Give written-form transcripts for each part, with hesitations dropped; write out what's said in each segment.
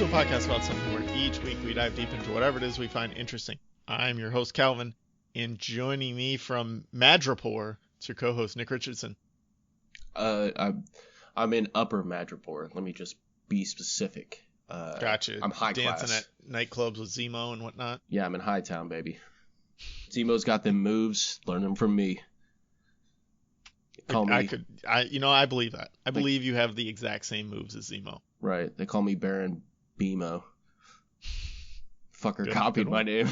to a podcast about something where each week we dive deep into whatever it is we find interesting. I'm your host, Kalvin, and joining me from Madripoor, it's your co-host, Nick Richardson. I'm in Upper Madripoor. Let me just be specific. Gotcha. I'm high Dancing class. at nightclubs with Zemo and whatnot. Yeah, I'm in High Town, baby. Zemo's got them moves. Learn them from me. I believe that. I believe you have the exact same moves as Zemo. Right. They call me Baron Bemo. Fucker Good copied my one. name.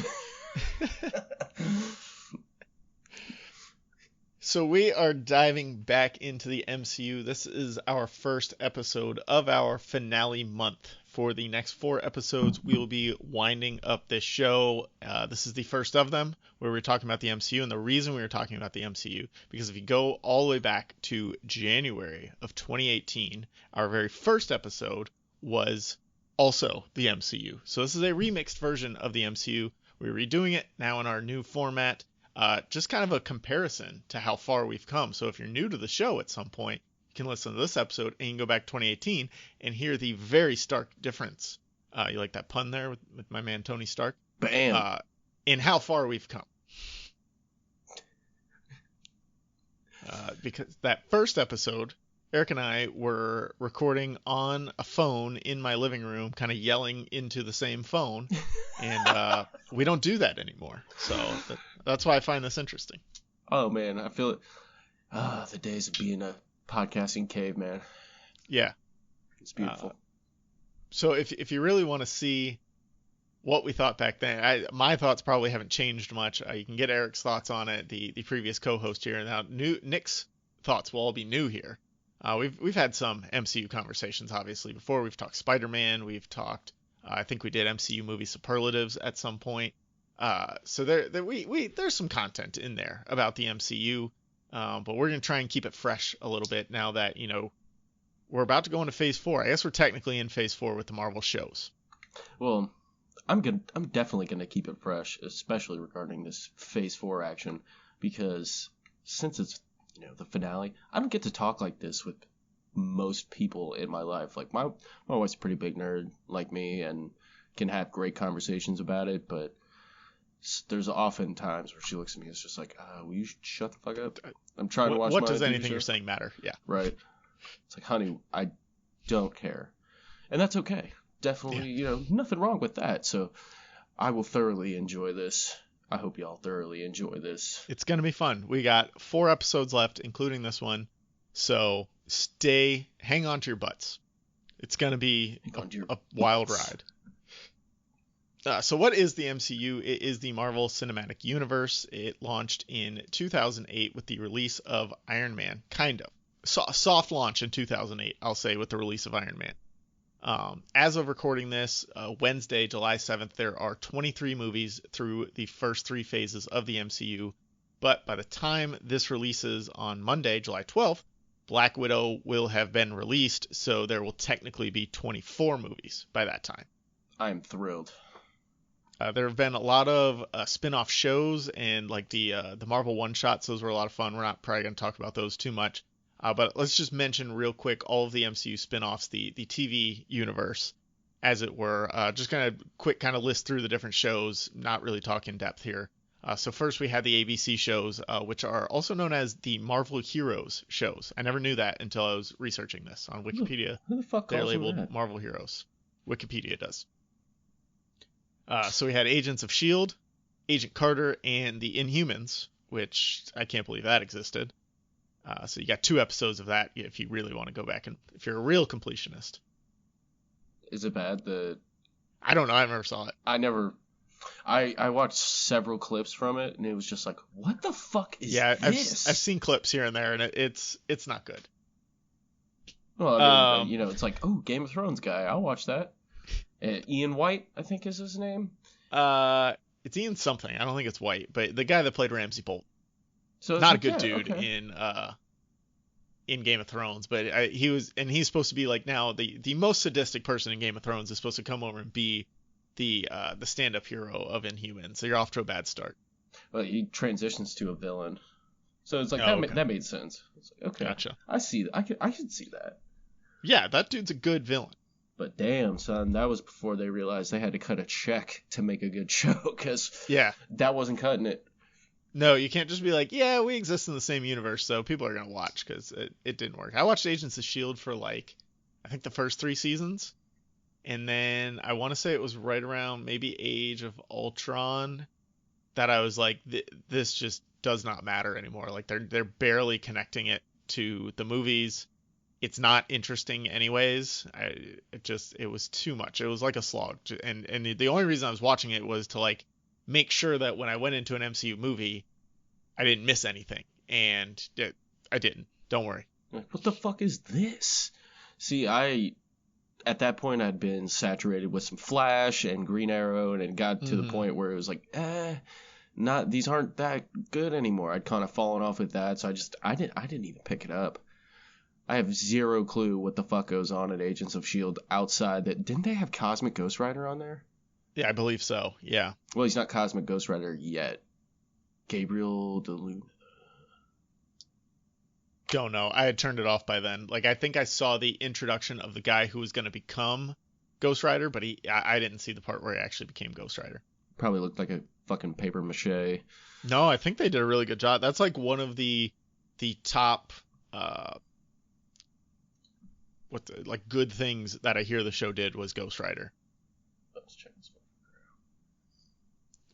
So we are diving back into the MCU. This is our first episode of our finale month. For the next 4 episodes, we will be winding up this show. This is the first of them where we're talking about the MCU. And the reason we were talking about the MCU, because if you go all the way back to January of 2018, our very first episode was also the MCU. So this is a remixed version of the MCU. We're redoing it now in our new format. Just kind of a comparison to how far we've come. So if you're new to the show at some point, you can listen to this episode and you can go back to 2018 and hear the very stark difference. You like that pun there with my man Tony Stark? Bam. In how far we've come. Because that first episode, Eric and I were recording on a phone in my living room, kind of yelling into the same phone. And we don't do that anymore. So that's why I find this interesting. Oh, man. I feel it. The days of being a podcasting caveman. Yeah. It's beautiful. So if you really want to see what we thought back then, my thoughts probably haven't changed much. You can get Eric's thoughts on it, the previous co-host here. Now, Nick's thoughts will all be new here. We've had some MCU conversations, obviously, before. We've talked Spider-Man. We've talked, I think we did MCU movie superlatives at some point. So there's some content in there about the MCU. But we're going to try and keep it fresh a little bit now that, we're about to go into phase 4. I guess we're technically in phase 4 with the Marvel shows. Well, I'm definitely going to keep it fresh, especially regarding this phase 4 action, because since it's, the finale, I don't get to talk like this with most people in my life. Like my wife's a pretty big nerd like me and can have great conversations about it, but there's often times where she looks at me and is just like, will you shut the fuck up? I'm trying to watch What my does TV anything show. you're saying matter? Yeah. Right. It's like, honey, I don't care. And that's okay. Definitely, nothing wrong with that. So I will thoroughly enjoy this. I hope y'all thoroughly enjoy this. It's going to be fun. We got 4 episodes left, including this one. So hang on to your butts. It's going to be a wild ride. So what is the MCU? It is the Marvel Cinematic Universe. It launched in 2008 with the release of Iron Man, kind of. Soft launch in 2008, I'll say, with the release of Iron Man. As of recording this, Wednesday, July 7th, there are 23 movies through the first 3 phases of the MCU. But by the time this releases on Monday, July 12th, Black Widow will have been released, so there will technically be 24 movies by that time. I'm thrilled. There have been a lot of spin-off shows and like the Marvel one-shots. Those were a lot of fun. We're not probably going to talk about those too much. But let's just mention real quick all of the MCU spin-offs, the TV universe, as it were. Just kind of list through the different shows, not really talk in depth here. So first we had the ABC shows, which are also known as the Marvel Heroes shows. I never knew that until I was researching this on Wikipedia. Who the fuck They're calls them labeled that? Marvel Heroes. Wikipedia does. So we had Agents of S.H.I.E.L.D., Agent Carter, and the Inhumans, which I can't believe that existed. So you got 2 episodes of that if you really want to go back and if you're a real completionist. Is it bad? I don't know. I never saw it. I watched several clips from it, and it was just like, what the fuck is this? I've seen clips here and there, and it's not good. Well, I mean, it's like, oh, Game of Thrones guy, I'll watch that. Ian White, I think is his name. It's Ian something. I don't think it's White, but the guy that played Ramsay Bolt. So not a good dude in Game of Thrones, but he's supposed to be like now the most sadistic person in Game of Thrones is supposed to come over and be the stand-up hero of Inhumans. So you're off to a bad start. Well, he transitions to a villain, so it's like that made sense. It's like, okay, gotcha. I see that. I could see that. Yeah, that dude's a good villain. But damn, son, that was before they realized they had to cut a check to make a good show, because Yeah. that wasn't cutting it. No, you can't just be like, yeah, we exist in the same universe, so people are going to watch, because it didn't work. I watched Agents of S.H.I.E.L.D. for, like, I think the first 3 seasons. And then I want to say it was right around maybe Age of Ultron that I was like, this just does not matter anymore. Like, they're barely connecting it to the movies. It's not interesting anyways. It was too much. It was like a slog. And the only reason I was watching it was to, like, make sure that when I went into an MCU movie, I didn't miss anything. And I didn't. Don't worry. Like, what the fuck is this? See, at that point, I'd been saturated with some Flash and Green Arrow, and it got to the point where it was like, these aren't that good anymore. I'd kind of fallen off with that, so I didn't even pick it up. I have zero clue what the fuck goes on at Agents of S.H.I.E.L.D. outside that. Didn't they have Cosmic Ghost Rider on there? Yeah, I believe so. Yeah. Well, he's not Cosmic Ghost Rider yet. Gabriel DeLuna. Don't know. I had turned it off by then. Like, I think I saw the introduction of the guy who was going to become Ghost Rider, but I didn't see the part where he actually became Ghost Rider. Probably looked like a fucking paper mache. No, I think they did a really good job. That's like one of the top good things that I hear the show did was Ghost Rider. Let's check this one.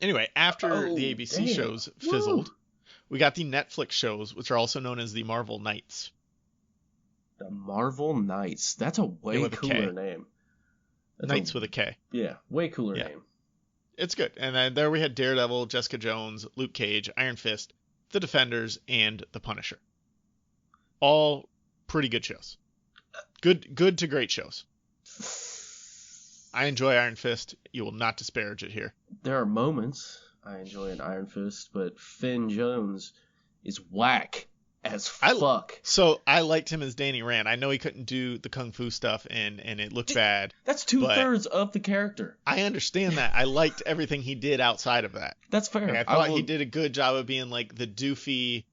Anyway, after the ABC shows fizzled, we got the Netflix shows, which are also known as the Marvel Knights. The Marvel Knights. That's a way cooler name. Knights with a K. Yeah, way cooler name. It's good. And then there we had Daredevil, Jessica Jones, Luke Cage, Iron Fist, The Defenders, and The Punisher. All pretty good shows. Good to great shows. I enjoy Iron Fist. You will not disparage it here. There are moments I enjoy an Iron Fist, but Finn Jones is whack as fuck. So I liked him as Danny Rand. I know he couldn't do the kung fu stuff, and it looked bad. That's 2/3 of the character. I understand that. I liked everything he did outside of that. That's fair. Like, I thought he did a good job of being like the doofy,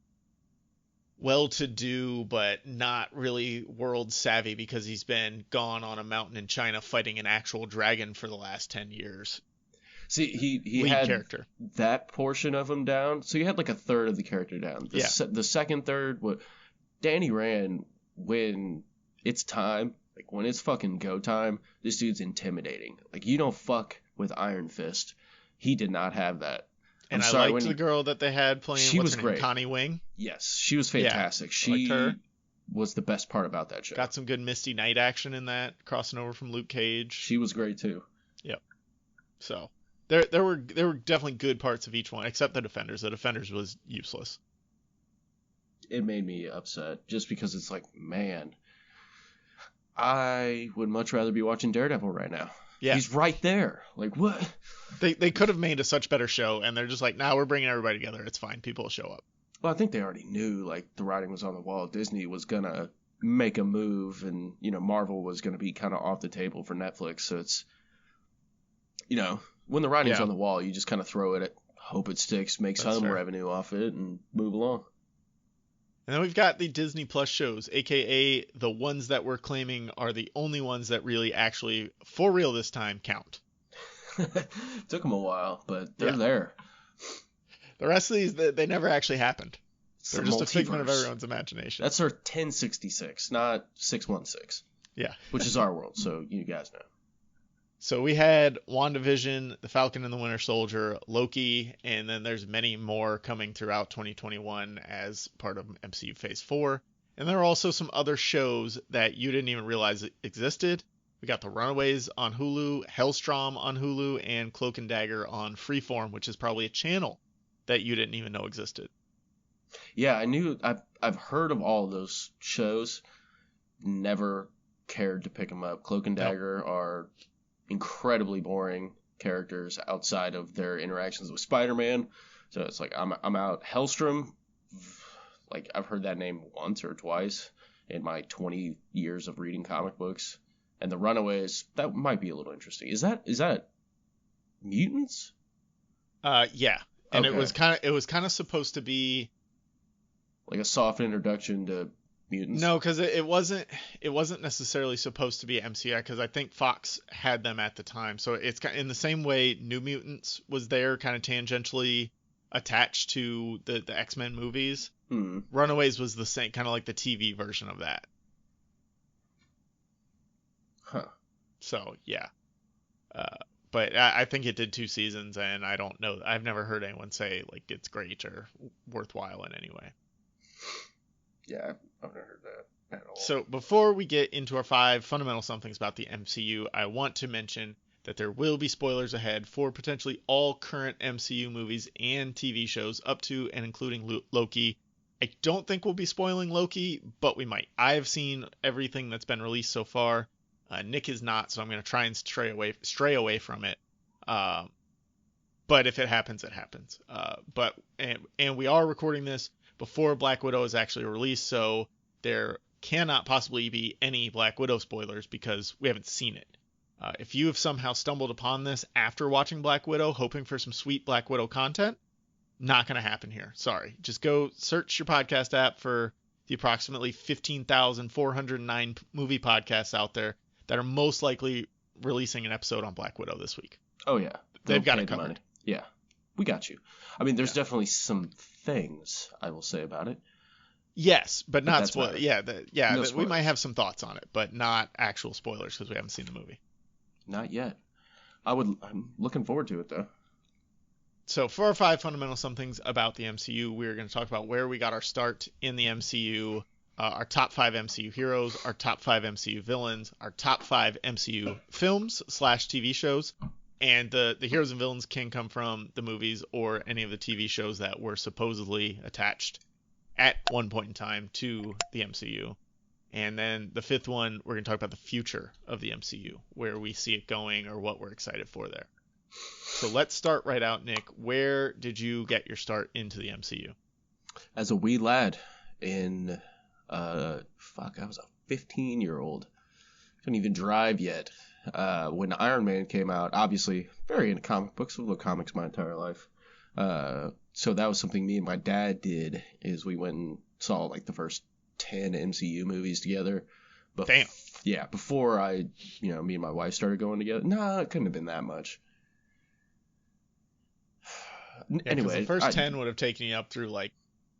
well-to-do, but not really world savvy because he's been gone on a mountain in China fighting an actual dragon for the last 10 years. See, he had character. That portion of him down. So you had like 1/3 of the character down. The second third, Danny Rand, when it's time, like when it's fucking go time, this dude's intimidating. Like, you don't fuck with Iron Fist. He did not have that. And I liked the girl that they had playing. She was great. Connie Wing. Yes, she was fantastic. Yeah, she was the best part about that show. Got some good Misty Knight action in that, crossing over from Luke Cage. She was great too. Yep. So there were definitely good parts of each one, except the Defenders. The Defenders was useless. It made me upset just because it's like, man, I would much rather be watching Daredevil right now. Yeah. He's right there. Like, what? They could have made a such better show, and they're just like, nah, we're bringing everybody together. It's fine. People will show up. Well, I think they already knew, like, the writing was on the wall. Disney was going to make a move, and, Marvel was going to be kind of off the table for Netflix. So it's, when the writing's on the wall, you just kind of throw it, hope it sticks, make some revenue off it, and move along. And then we've got the Disney Plus shows, a.k.a. the ones that we're claiming are the only ones that really actually, for real this time, count. Took them a while, but they're there. The rest of these, they never actually happened. They're just a figment of everyone's imagination. That's our 1066, not 616. Yeah. Which is our world, so you guys know. So we had WandaVision, The Falcon and the Winter Soldier, Loki, and then there's many more coming throughout 2021 as part of MCU Phase 4. And there are also some other shows that you didn't even realize existed. We got The Runaways on Hulu, Hellstrom on Hulu, and Cloak and Dagger on Freeform, which is probably a channel that you didn't even know existed. Yeah, I've heard of all of those shows. Never cared to pick them up. Cloak and Dagger are incredibly boring characters outside of their interactions with Spider-Man. So it's like, I'm out. Hellstrom, like, I've heard that name once or twice in my 20 years of reading comic books. And The Runaways, that might be a little interesting. Is that mutants? Yeah. And okay. It was kind of supposed to be like a soft introduction to Mutants? No, because it wasn't necessarily supposed to be MCU, because I think Fox had them at the time. So it's in the same way New Mutants was there, kind of tangentially attached to the X-Men movies. Runaways was the same, kind of like the TV version of that. Huh. So yeah, but I think it did 2 seasons, and I don't know. I've never heard anyone say like it's great or worthwhile in any way. Yeah, I've never heard that at all. So before we get into our 5 fundamental somethings about the MCU, I want to mention that there will be spoilers ahead for potentially all current MCU movies and TV shows up to and including Loki. I don't think we'll be spoiling Loki, but we might. I've seen everything that's been released so far. Nick is not, so I'm going to try and stray away from it. But if it happens, it happens. And we are recording this before Black Widow is actually released, so there cannot possibly be any Black Widow spoilers because we haven't seen it. If you have somehow stumbled upon this after watching Black Widow, hoping for some sweet Black Widow content, not going to happen here. Sorry. Just go search your podcast app for the approximately 15,409 movie podcasts out there that are most likely releasing an episode on Black Widow this week. Oh, yeah. They've got it covered. Money. Yeah. We got you. I mean, there's definitely some things I will say about it. Yes, but not spoilers. No We might have some thoughts on it, but not actual spoilers because we haven't seen the movie. Not yet. I'm looking forward to it, though. So for our 5 fundamental somethings about the MCU, we're going to talk about where we got our start in the MCU, our top 5 MCU heroes, our top 5 MCU villains, our top 5 MCU films / TV shows, and the heroes and villains can come from the movies or any of the TV shows that were supposedly attached at one point in time to the MCU. And then the 5th one, we're going to talk about the future of the MCU, where we see it going or what we're excited for there. So let's start right out, Nick. Where did you get your start into the MCU? As a wee lad in, I was a 15-year-old. Couldn't even drive yet. When Iron Man came out, obviously very into comic books, I've loved comics my entire life. So that was something me and my dad did, is we went and saw like the first 10 MCU movies together. Damn. Yeah, before me and my wife started going together. No, it couldn't have been that much. Yeah, anyway, the first 10 would have taken you up through like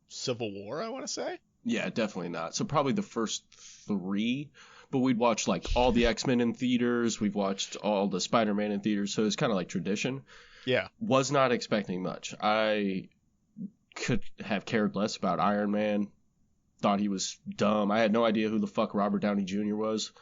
Civil War, I want to say. Yeah, definitely not. So probably the first 3, but we'd watch like all the X-Men in theaters. We've watched all the Spider-Man in theaters. So it's kind of like tradition. Yeah. Was not expecting much. I could have cared less about Iron Man. Thought he was dumb. I had no idea who the fuck Robert Downey Jr. was.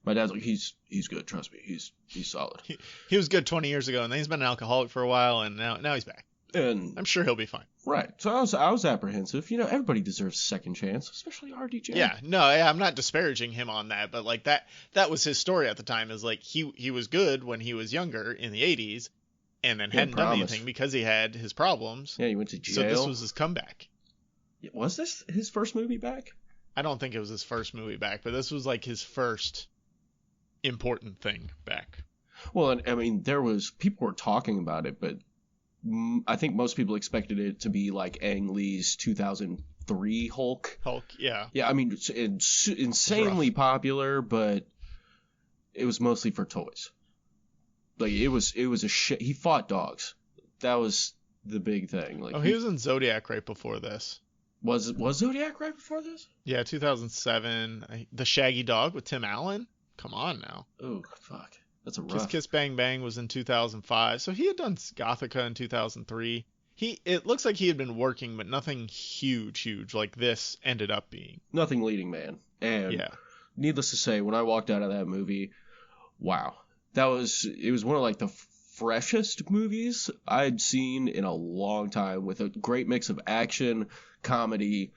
My dad's like, he's good. Trust me, he's solid. He was good 20 years ago, and then he's been an alcoholic for a while, and now he's back. And I'm sure he'll be fine. Right. So I was apprehensive. Everybody deserves a second chance, especially RDJ. Yeah. No, I'm not disparaging him on that, but like that was his story at the time. Is like he was good when he was younger in the 80s, and then hadn't done anything because he had his problems. Yeah, he went to jail. So this was his comeback. Was this his first movie back? I don't think it was his first movie back, but this was like his first important thing back. Well, I mean, people were talking about it, but I think most people expected it to be like Ang Lee's 2003 Hulk. Yeah. Yeah, I mean, it's insanely popular, but it was mostly for toys. Like it was a shit. He fought dogs. That was the big thing. Like he was in Zodiac right before this. Was Zodiac right before this? Yeah, 2007. The Shaggy Dog with Tim Allen. Come on now. Oh fuck, that's a rough. Kiss Bang Bang was in 2005. So he had done Gothica in 2003. It looks like he had been working, but nothing huge like this ended up being. Nothing leading man. And yeah. Needless to say, when I walked out of that movie, wow, it was one of like the freshest movies I'd seen in a long time, with a great mix of action, comedy,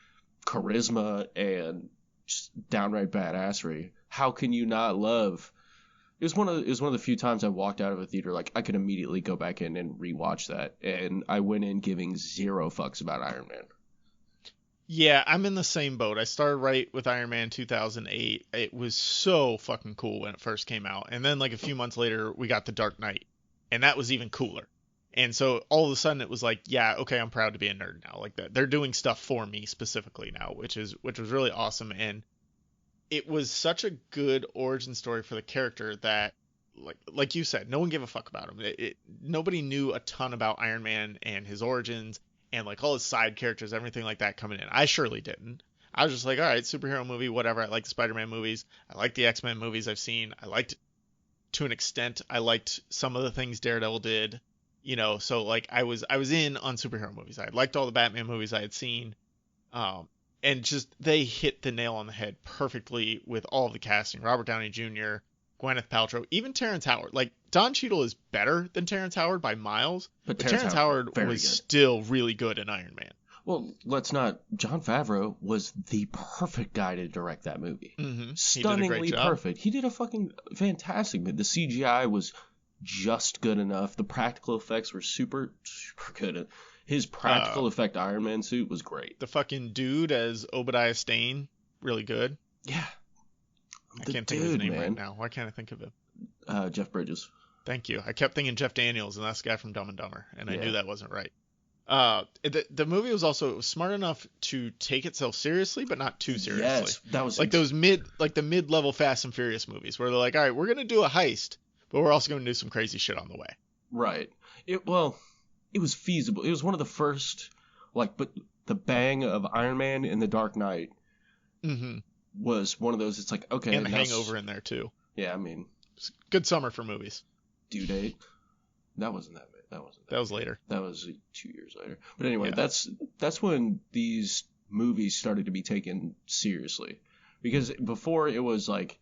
charisma, and just downright badassery. How can you not love? It was one of the few times I walked out of a theater like I could immediately go back in and rewatch that, and I went in giving zero fucks about Iron Man. Yeah, I'm in the same boat. I started right with Iron Man 2008. It was so fucking cool when it first came out, and then like a few months later we got The Dark Knight, and that was even cooler. And so all of a sudden it was like, yeah, okay, I'm proud to be a nerd now. Like that, they're doing stuff for me specifically now, which was really awesome. And it was such a good origin story for the character that, like you said, no one gave a fuck about him. Nobody knew a ton about Iron Man and his origins and like all his side characters, everything like that coming in. I surely didn't. I was just like, all right, superhero movie, whatever. I like the Spider-Man movies. I like the X-Men movies I've seen. I liked, to an extent, I liked some of the things Daredevil did. So like I was in on superhero movies. I liked all the Batman movies I had seen. And just they hit the nail on the head perfectly with all of the casting. Robert Downey Jr., Gwyneth Paltrow, even Terrence Howard. Like Don Cheadle is better than Terrence Howard by miles, but Terrence Howard was still really good in Iron Man. Well, Jon Favreau was the perfect guy to direct that movie. Mm-hmm. Stunningly perfect. He did a fucking fantastic movie. The CGI was just good enough. The practical effects were super, super good. His practical effect Iron Man suit was great. The fucking dude as Obadiah Stane, really good. Yeah. I can't think of his name right now. Why can't I think of him? Jeff Bridges. Thank you. I kept thinking Jeff Daniels, and that's the guy from Dumb and Dumber, and I knew that wasn't right. The movie was also smart enough to take itself seriously, but not too seriously. Yes, that was like the mid-level Fast and Furious movies, where they're like, all right, we're gonna do a heist, but we're also gonna do some crazy shit on the way. Right. It was feasible. It was one of the first, but the bang of Iron Man in The Dark Knight was one of those. It's like, okay, and The Hangover in there too. Yeah, I mean, it's good summer for movies. Due Date. That wasn't that. That was later. That was 2 years later. But anyway, that's when these movies started to be taken seriously, because before it was like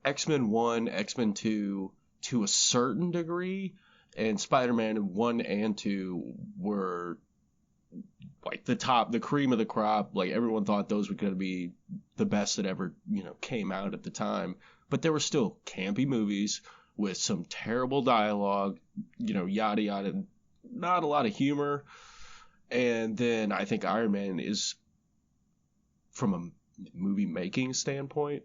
X-Men 1, X-Men 2 to a certain degree, and Spider-Man 1 and 2 were like the cream of the crop. Like everyone thought those were going to be the best that ever, came out at the time. But there were still campy movies with some terrible dialogue, yada yada, not a lot of humor. And then I think Iron Man is, from a movie making standpoint,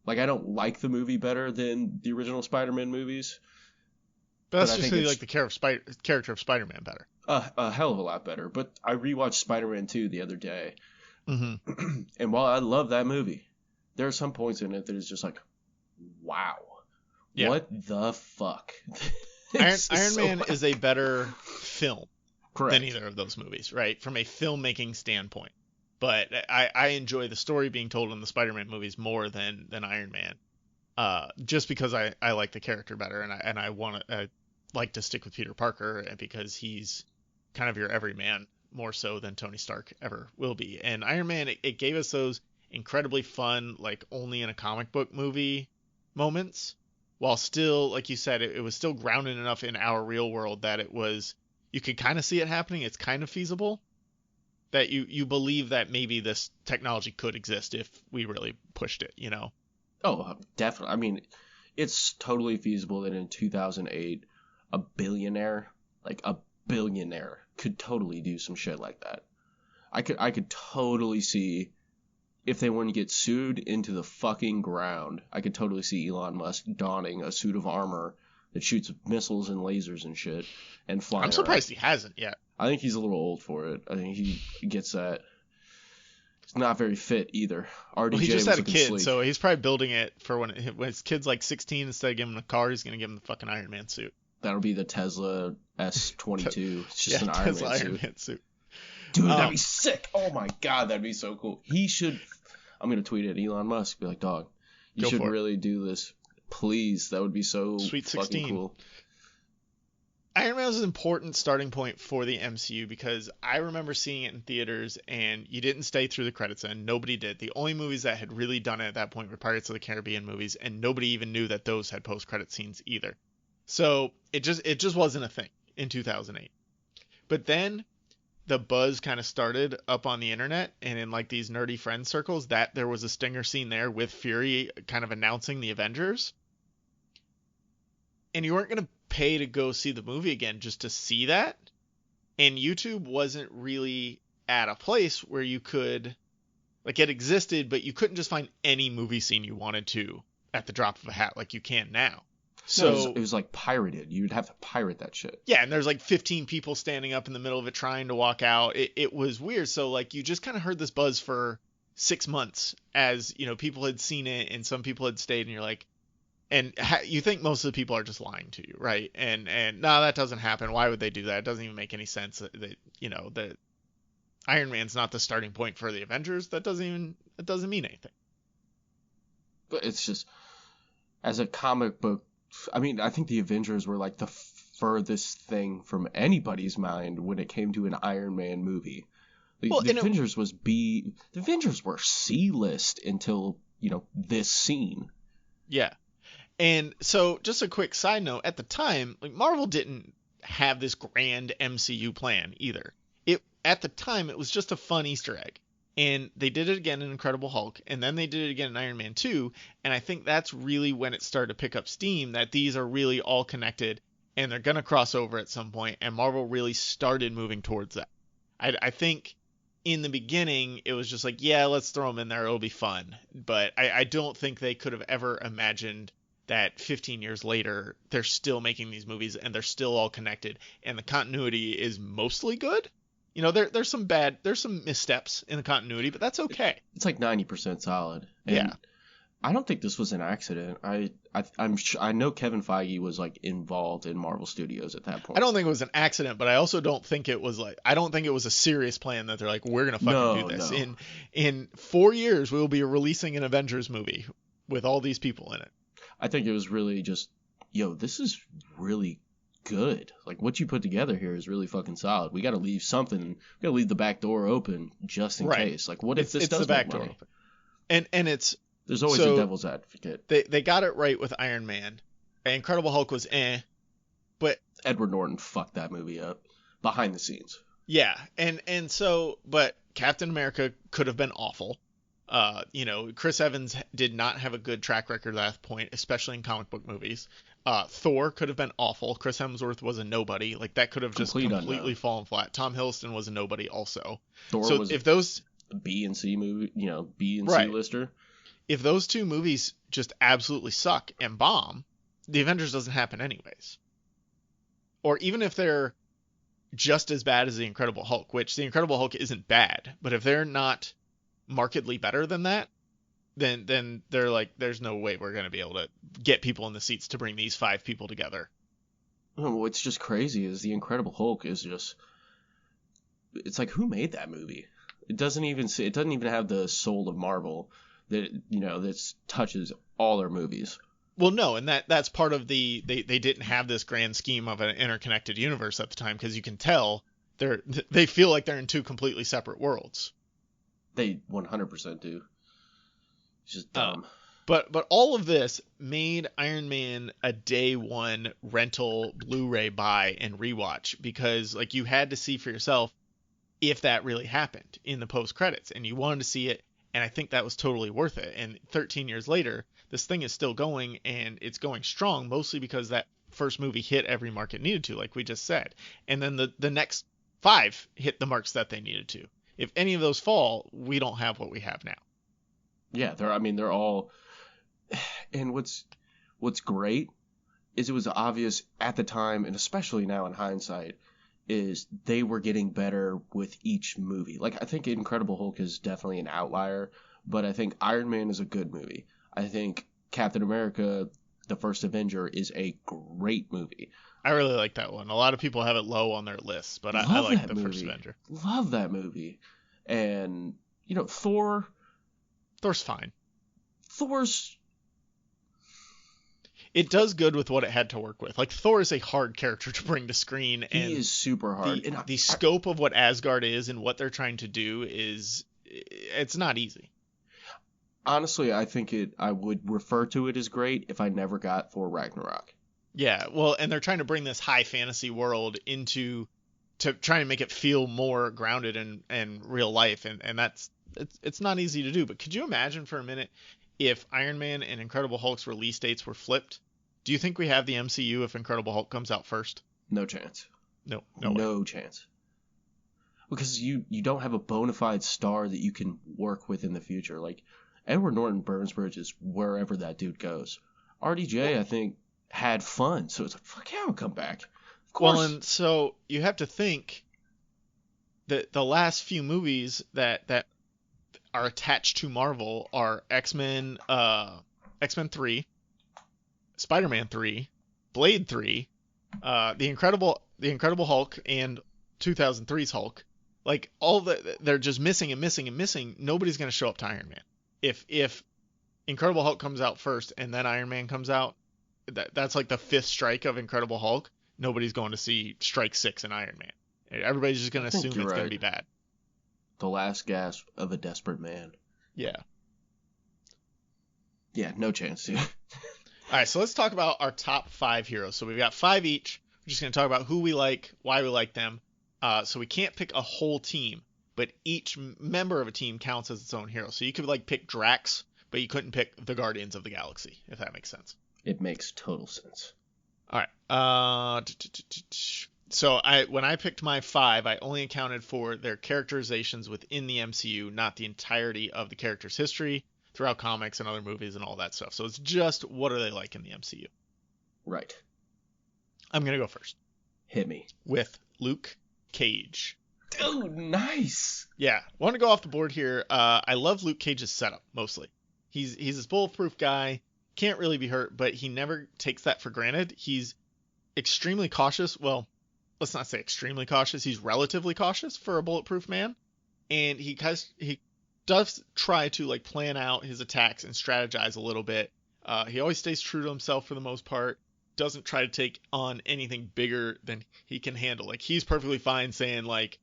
like I don't like the movie better than the original Spider-Man movies. But that's just because you like the character of Spider-Man better. A hell of a lot better. But I rewatched Spider-Man 2 the other day. Mm-hmm. And while I love that movie, there are some points in it that is just like, wow. Yeah. What the fuck? Iron Man is a better film Correct. than either of those movies, right? From a filmmaking standpoint. But I enjoy the story being told in the Spider-Man movies more than Iron Man. Just because I like the character better, and I like to stick with Peter Parker because he's kind of your everyman more so than Tony Stark ever will be. And Iron Man, it gave us those incredibly fun, like only in a comic book movie moments, while still, like you said, it was still grounded enough in our real world that you could kind of see it happening. It's kind of feasible that you believe that maybe this technology could exist if we really pushed it, Oh, definitely. I mean, it's totally feasible that in 2008, a billionaire could totally do some shit like that. I could totally see, if they wouldn't get sued into the fucking ground, I could totally see Elon Musk donning a suit of armor that shoots missiles and lasers and shit and flying I'm surprised around. He hasn't yet. I think he's a little old for it. I think he gets that. He's not very fit either. RDJ Well, he just had a kid, sleek. so he's probably building it for when his kid's like 16. Instead of giving him a car, he's going to give him the fucking Iron Man suit. That'll be the Tesla S22. It's just an Tesla Iron Man suit. Dude, that'd be sick. Oh my god, that'd be so cool. He should. I'm going to tweet at Elon Musk. Be like, dog, you should really do this. Please. That would be so Sweet 16. fucking cool. Iron Man was an important starting point for the MCU because I remember seeing it in theaters and you didn't stay through the credits and nobody did. The only movies that had really done it at that point were Pirates of the Caribbean movies, and nobody even knew that those had post-credit scenes either. So it just wasn't a thing in 2008. But then the buzz kind of started up on the internet and in like these nerdy friend circles that there was a stinger scene there with Fury kind of announcing the Avengers. And you weren't going to pay to go see the movie again just to see that. And YouTube wasn't really at a place where you could, like, it existed, but you couldn't just find any movie scene you wanted to at the drop of a hat like you can now. So it was like pirated. You'd have to pirate that shit. yeah, and there's like 15 people standing up in the middle of it trying to walk out. It was weird. So like you just kind of heard this buzz for 6 months as, people had seen it and some people had stayed, and you're like, and you think most of the people are just lying to you, right? And no, that doesn't happen. Why would they do that? It doesn't even make any sense that that Iron Man's not the starting point for the Avengers. That doesn't mean anything. But it's just, as a comic book, I mean, I think the Avengers were like the furthest thing from anybody's mind when it came to an Iron Man movie. The Avengers were C-list until, this scene. Yeah. And so just a quick side note, at the time, like Marvel didn't have this grand MCU plan either. At the time, it was just a fun Easter egg. And they did it again in Incredible Hulk, and then they did it again in Iron Man 2, and I think that's really when it started to pick up steam, that these are really all connected, and they're going to cross over at some point, and Marvel really started moving towards that. I think in the beginning, it was just like, yeah, let's throw them in there, it'll be fun. But I don't think they could have ever imagined that 15 years later, they're still making these movies, and they're still all connected, and the continuity is mostly good. There's some missteps in the continuity, but that's okay. It's like 90% solid. And yeah. I don't think this was an accident. I know Kevin Feige was like involved in Marvel Studios at that point. I don't think it was an accident, but I also don't think it was a serious plan that they're like, we're gonna fucking do this. No. In 4 years we will be releasing an Avengers movie with all these people in it. I think it was really just, this is really good. Like, what you put together here is really fucking solid. We got to leave something. We got to leave the back door open just in case. Like, what if this does make money? And it's there's always a devil's advocate. They got it right with Iron Man. Incredible Hulk was but Edward Norton fucked that movie up behind the scenes. Yeah, but Captain America could have been awful. Chris Evans did not have a good track record at that point, especially in comic book movies. Thor could have been awful. Chris Hemsworth was a nobody. Like, that could have just completely fallen flat. Tom Hiddleston was a nobody also. Thor was if those B and C movie, B and right. C lister. If those two movies just absolutely suck and bomb, the Avengers doesn't happen anyways. Or even if they're just as bad as the Incredible Hulk, which the Incredible Hulk isn't bad, but if they're not markedly better than that, then they're like, there's no way we're going to be able to get people in the seats to bring these 5 people together. What's just crazy is the Incredible Hulk is just, it's like, who made that movie? It doesn't even have the soul of Marvel that, that touches all their movies. Well, no, and that's part of they didn't have this grand scheme of an interconnected universe at the time, because you can tell they feel like they're in 2 completely separate worlds. They 100% do. It's just dumb. But all of this made Iron Man a day one rental Blu-ray buy and rewatch, because like you had to see for yourself if that really happened in the post credits, and you wanted to see it, and I think that was totally worth it. And 13 years later, this thing is still going, and it's going strong, mostly because that first movie hit every mark it needed to, like we just said, and then the next 5 hit the marks that they needed to. If any of those fall, we don't have what we have now. Yeah, they're all, and what's great is it was obvious at the time, and especially now in hindsight, is they were getting better with each movie. Like, I think Incredible Hulk is definitely an outlier, but I think Iron Man is a good movie. I think Captain America, The First Avenger, is a great movie. I really like that one. A lot of people have it low on their lists, but I like The First Avenger. Love that movie. And, Thor's fine. It does good with what it had to work with. Like, Thor is a hard character to bring to screen. He is super hard. The scope of what Asgard is and what they're trying to do it's not easy. Honestly, I think I would refer to it as great if I never got Thor Ragnarok. Yeah, well, and they're trying to bring this high fantasy world to try and make it feel more grounded and real life, and it's not easy to do. But could you imagine for a minute if Iron Man and Incredible Hulk's release dates were flipped? Do you think we have the MCU if Incredible Hulk comes out first? No chance. No chance. Because you don't have a bona fide star that you can work with in the future. Like, Edward Norton burns bridges wherever that dude goes. RDJ, I think, had fun. So it's like, fuck yeah, I'll come back. Of Well, course. and so you have to think that the last few movies that are attached to Marvel are X-Men, X-Men 3, Spider-Man 3, Blade 3, the Incredible Hulk, and 2003's Hulk. Like all they're just missing and missing and missing. Nobody's gonna show up to Iron Man. If Incredible Hulk comes out first and then Iron Man comes out, that's like the fifth strike of Incredible Hulk. Nobody's going to see Strike 6 in Iron Man. Everybody's just gonna I think assume you're it's gonna right. be bad. The last gasp of a desperate man. Yeah. Yeah, no chance, dude. All right, so let's talk about our top 5 heroes. So we've got 5 each. We're just going to talk about who we like, why we like them. So we can't pick a whole team, but each member of a team counts as its own hero. So you could like pick Drax, but you couldn't pick the Guardians of the Galaxy, if that makes sense. It makes total sense. All right. So when I picked my 5, I only accounted for their characterizations within the MCU, not the entirety of the character's history throughout comics and other movies and all that stuff. So it's just what are they like in the MCU. Right. I'm going to go first. Hit me. With Luke Cage. Dude, nice. Yeah. Want to go off the board here. I love Luke Cage's setup, mostly. He's this bulletproof guy. Can't really be hurt, but he never takes that for granted. He's extremely cautious. Well, let's not say extremely cautious. He's relatively cautious for a bulletproof man. And he does try to like plan out his attacks and strategize a little bit. He always stays true to himself for the most part. Doesn't try to take on anything bigger than he can handle. Like he's perfectly fine saying like,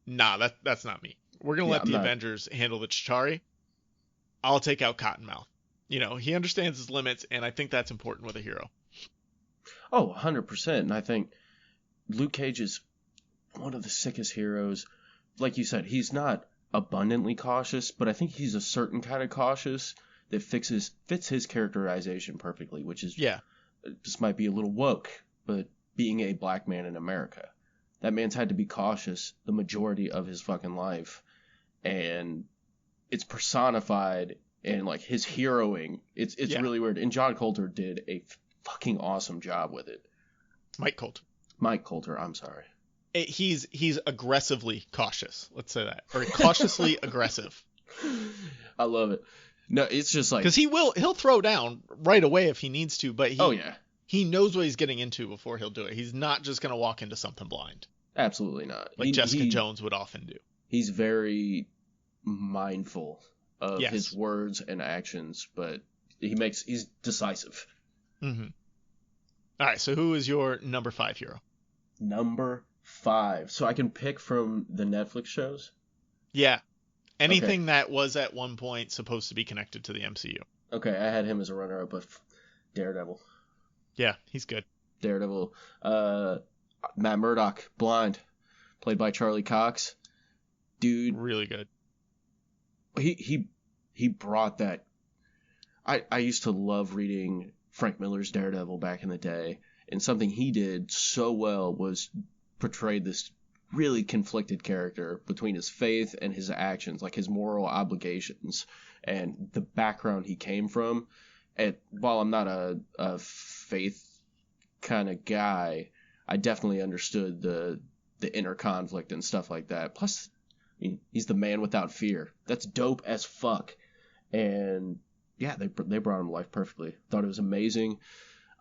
nah, that's not me. We're gonna let the Avengers handle the Chitauri. I'll take out Cottonmouth. You know, he understands his limits, and I think that's important with a hero. Oh, 100%. And I think Luke Cage is one of the sickest heroes. Like you said, he's not abundantly cautious, but I think he's a certain kind of cautious that fits his characterization perfectly, which is, this might be a little woke, but being a black man in America. That man's had to be cautious the majority of his fucking life. And it's personified in like his heroing. It's really weird. And John Coulter did a fucking awesome job with it. Mike Coulter, I'm sorry. He's aggressively cautious. Let's say that. Or cautiously aggressive. I love it. No, it's just like... Because he'll throw down right away if he needs to, but he knows what he's getting into before he'll do it. He's not just going to walk into something blind. Absolutely not. Like Jessica Jones would often do. He's very mindful of his words and actions, but he's decisive. Mm-hmm. All right, so who is your number 5 hero? Number 5. So I can pick from the Netflix shows? Yeah. Anything that was at one point supposed to be connected to the MCU. Okay, I had him as a runner-up, but Daredevil. Yeah, he's good. Daredevil. Matt Murdock, blind, played by Charlie Cox. Dude. Really good. He brought that. I used to love reading Frank Miller's Daredevil back in the day, and something he did so well was portrayed this really conflicted character between his faith and his actions, like his moral obligations and the background he came from. And while I'm not a faith kind of guy, I definitely understood the inner conflict and stuff like that. Plus, I mean, he's the man without fear. That's dope as fuck. And yeah, they brought him to life perfectly. Thought it was amazing.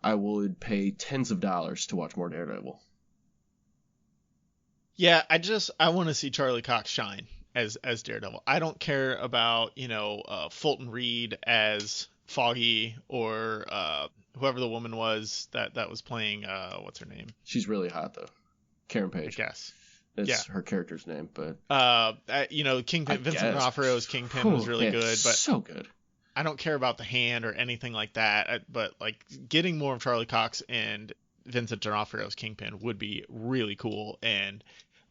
I would pay tens of dollars to watch more Daredevil. Yeah, I want to see Charlie Cox shine as Daredevil. I don't care about, Fulton Reed as Foggy or whoever the woman was that was playing, what's her name? She's really hot, though. Karen Page. I guess. That's her character's name, but... Kingpin, Vincent D'Onofrio's Kingpin was really good, but... So good. I don't care about the hand or anything like that, but, like, getting more of Charlie Cox and Vincent D'Onofrio's Kingpin would be really cool, and...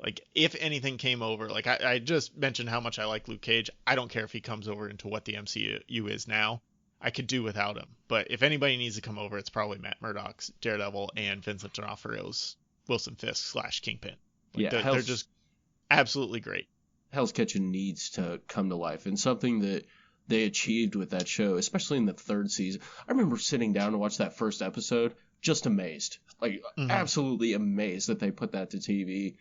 Like, if anything came over, like, I just mentioned how much I like Luke Cage. I don't care if he comes over into what the MCU is now. I could do without him. But if anybody needs to come over, it's probably Matt Murdock's Daredevil and Vincent D'Onofrio's Wilson Fisk / Kingpin. Like, they're just absolutely great. Hell's Kitchen needs to come to life. And something that they achieved with that show, especially in the third season. I remember sitting down to watch that first episode, just amazed. Like, absolutely amazed that they put that to TV.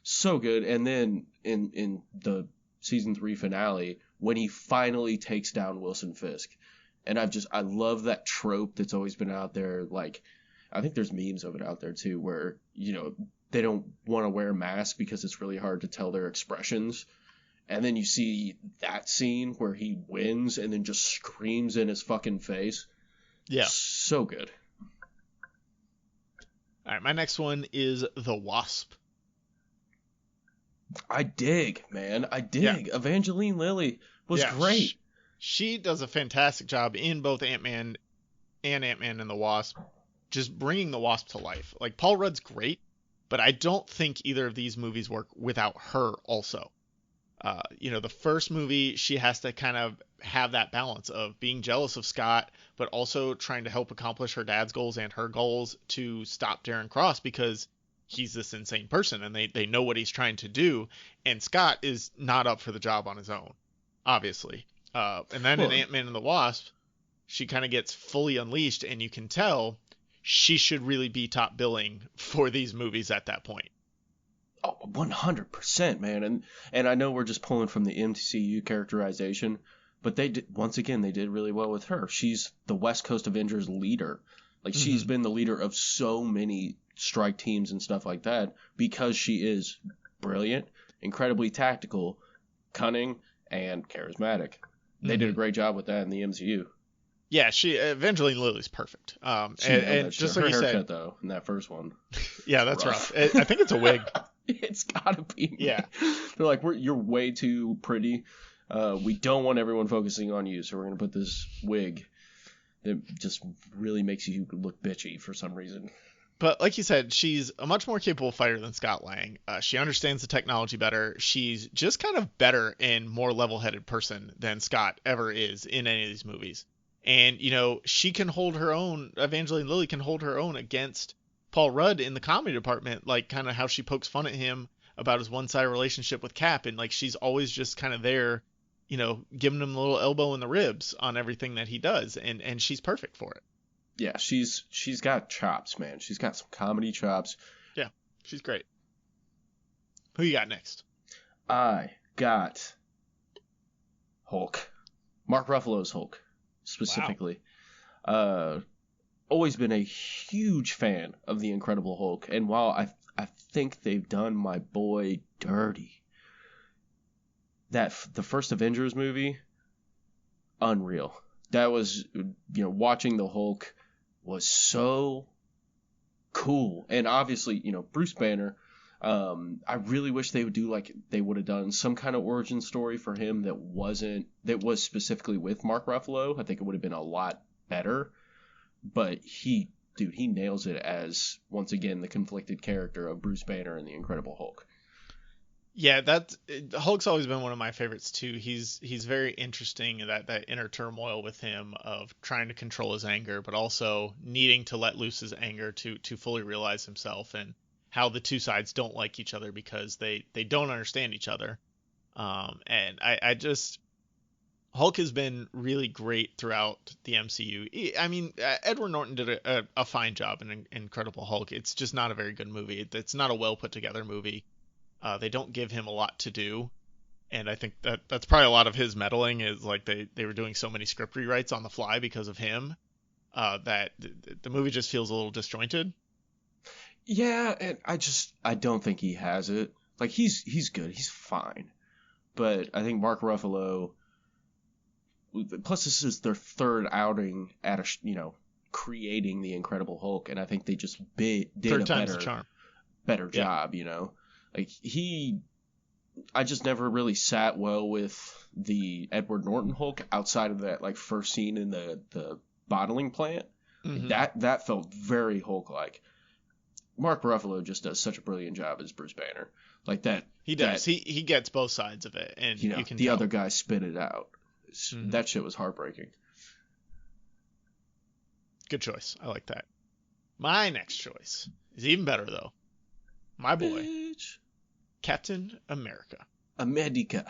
So good. And then in the season 3 finale, when he finally takes down Wilson Fisk. And I love that trope that's always been out there. Like, I think there's memes of it out there too, where, they don't want to wear masks because it's really hard to tell their expressions. And then you see that scene where he wins and then just screams in his fucking face. Yeah. So good. All right, my next one is The Wasp. I dig, man. I dig. Yeah. Evangeline Lilly was great. She does a fantastic job in both Ant-Man and Ant-Man and the Wasp, just bringing the Wasp to life. Like, Paul Rudd's great, but I don't think either of these movies work without her also. The first movie, she has to kind of have that balance of being jealous of Scott, but also trying to help accomplish her dad's goals and her goals to stop Darren Cross because he's this insane person and they know what he's trying to do. And Scott is not up for the job on his own, obviously. And then in Ant-Man and the Wasp, she kind of gets fully unleashed, and you can tell she should really be top billing for these movies at that point. Oh, 100%, man. And I know we're just pulling from the MCU characterization, but they did really well with her. She's the West Coast Avengers leader. Like, she's been the leader of so many strike teams and stuff like that because she is brilliant, incredibly tactical, cunning, and charismatic. They did a great job with that in the MCU. Yeah, Evangeline Lilly's perfect. And just her like you haircut, said, though, in that first one. Yeah, that's rough. I think it's a wig. It's gotta be. Yeah. They're like, you're way too pretty. We don't want everyone focusing on you, so we're gonna put this wig that just really makes you look bitchy for some reason. But like you said, she's a much more capable fighter than Scott Lang. She understands the technology better. She's just kind of better and more level-headed person than Scott ever is in any of these movies. And, she can hold her own. Evangeline Lilly can hold her own against Paul Rudd in the comedy department, like kind of how she pokes fun at him about his one-sided relationship with Cap. And like, she's always just kind of there, giving him a little elbow in the ribs on everything that he does. And she's perfect for it. Yeah, she's got chops, man. She's got some comedy chops. Yeah, she's great. Who you got next? I got Hulk. Mark Ruffalo's Hulk, specifically. Wow. Always been a huge fan of the Incredible Hulk, and while I think they've done my boy dirty, the first Avengers movie, unreal. That was, watching the Hulk was so cool. And obviously, Bruce Banner, I really wish they would do like they would have done some kind of origin story for him that was specifically with Mark Ruffalo. I think it would have been a lot better. But he nails it as, once again, the conflicted character of Bruce Banner in The Incredible Hulk. Yeah, Hulk's always been one of my favorites too. He's very interesting, that inner turmoil with him of trying to control his anger, but also needing to let loose his anger to fully realize himself, and how the two sides don't like each other because they don't understand each other. And I just Hulk has been really great throughout the MCU. I mean, Edward Norton did a fine job in Incredible Hulk. It's just not a very good movie. It's not a well put together movie. They don't give him a lot to do, and I think that's probably a lot of his meddling is like they were doing so many script rewrites on the fly because of him that the movie just feels a little disjointed. Yeah, and I don't think he has it. Like, he's good, he's fine, but I think Mark Ruffalo. Plus, this is their third outing at creating the Incredible Hulk, and I think they just did third a time's the charm. better job, Like, I just never really sat well with the Edward Norton Hulk outside of that, like, first scene in the bottling plant. Mm-hmm. That felt very Hulk-like. Mark Ruffalo just does such a brilliant job as Bruce Banner. Like that. He does. He gets both sides of it, and you can the tell. Other guy spit it out. Mm-hmm. That shit was heartbreaking. Good choice. I like that. My next choice is even better, though. My boy, Captain America. America.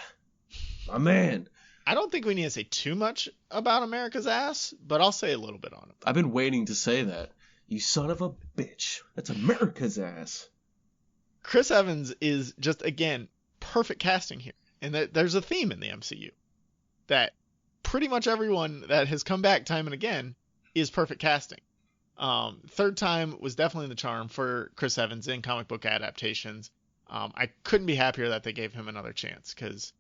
My man. I don't think we need to say too much about America's ass, but I'll say a little bit on him. I've been waiting to say that. You son of a bitch. That's America's ass. Chris Evans is just, again, perfect casting here. And there's a theme in the MCU that pretty much everyone that has come back time and again is perfect casting. Third time was definitely the charm for Chris Evans in comic book adaptations. I couldn't be happier that they gave him another chance because,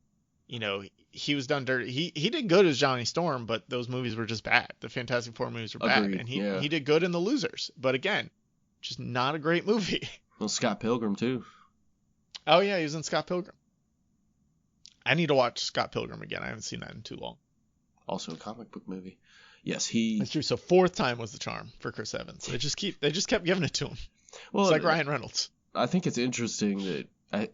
you know, he was done dirty. He did good as Johnny Storm, but those movies were just bad. The Fantastic Four movies were bad. Agreed, And yeah. he did good in The Losers. But again, just not a great movie. Well, Scott Pilgrim, too. Oh, yeah, he was in Scott Pilgrim. I need to watch Scott Pilgrim again. I haven't seen that in too long. Also a comic book movie. Yes, That's true. So fourth time was the charm for Chris Evans. They just kept giving it to him. Well, it's like Ryan Reynolds. I think it's interesting that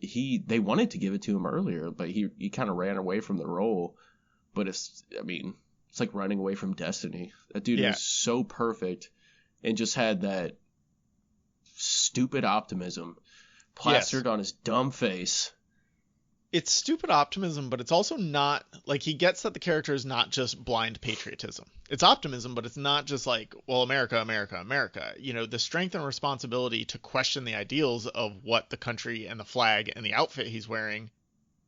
they wanted to give it to him earlier, but he kind of ran away from the role. But it's like running away from destiny. That dude is so perfect and just had that stupid optimism plastered on his dumb face. It's stupid optimism, but it's also not like he gets that the character is not just blind patriotism. It's optimism, but it's not just like, well, America, America, America. You know, the strength and responsibility to question the ideals of what the country and the flag and the outfit he's wearing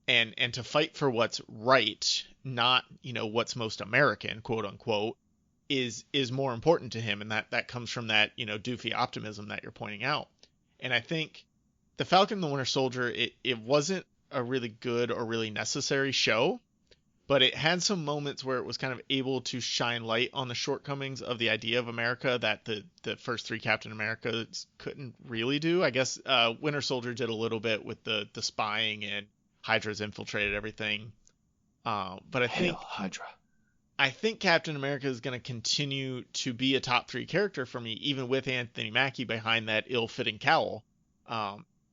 and to fight for what's right, not, you know, what's most American, quote unquote, is more important to him. And that comes from that, you know, doofy optimism that you're pointing out. And I think The Falcon and the Winter Soldier, it wasn't a really good or really necessary show, but it had some moments where it was kind of able to shine light on the shortcomings of the idea of America that the first three Captain Americas couldn't really do. I guess Winter Soldier did a little bit with the spying and Hydra's infiltrated everything. But I think Captain America is going to continue to be a top three character for me, even with Anthony Mackie behind that ill-fitting cowl.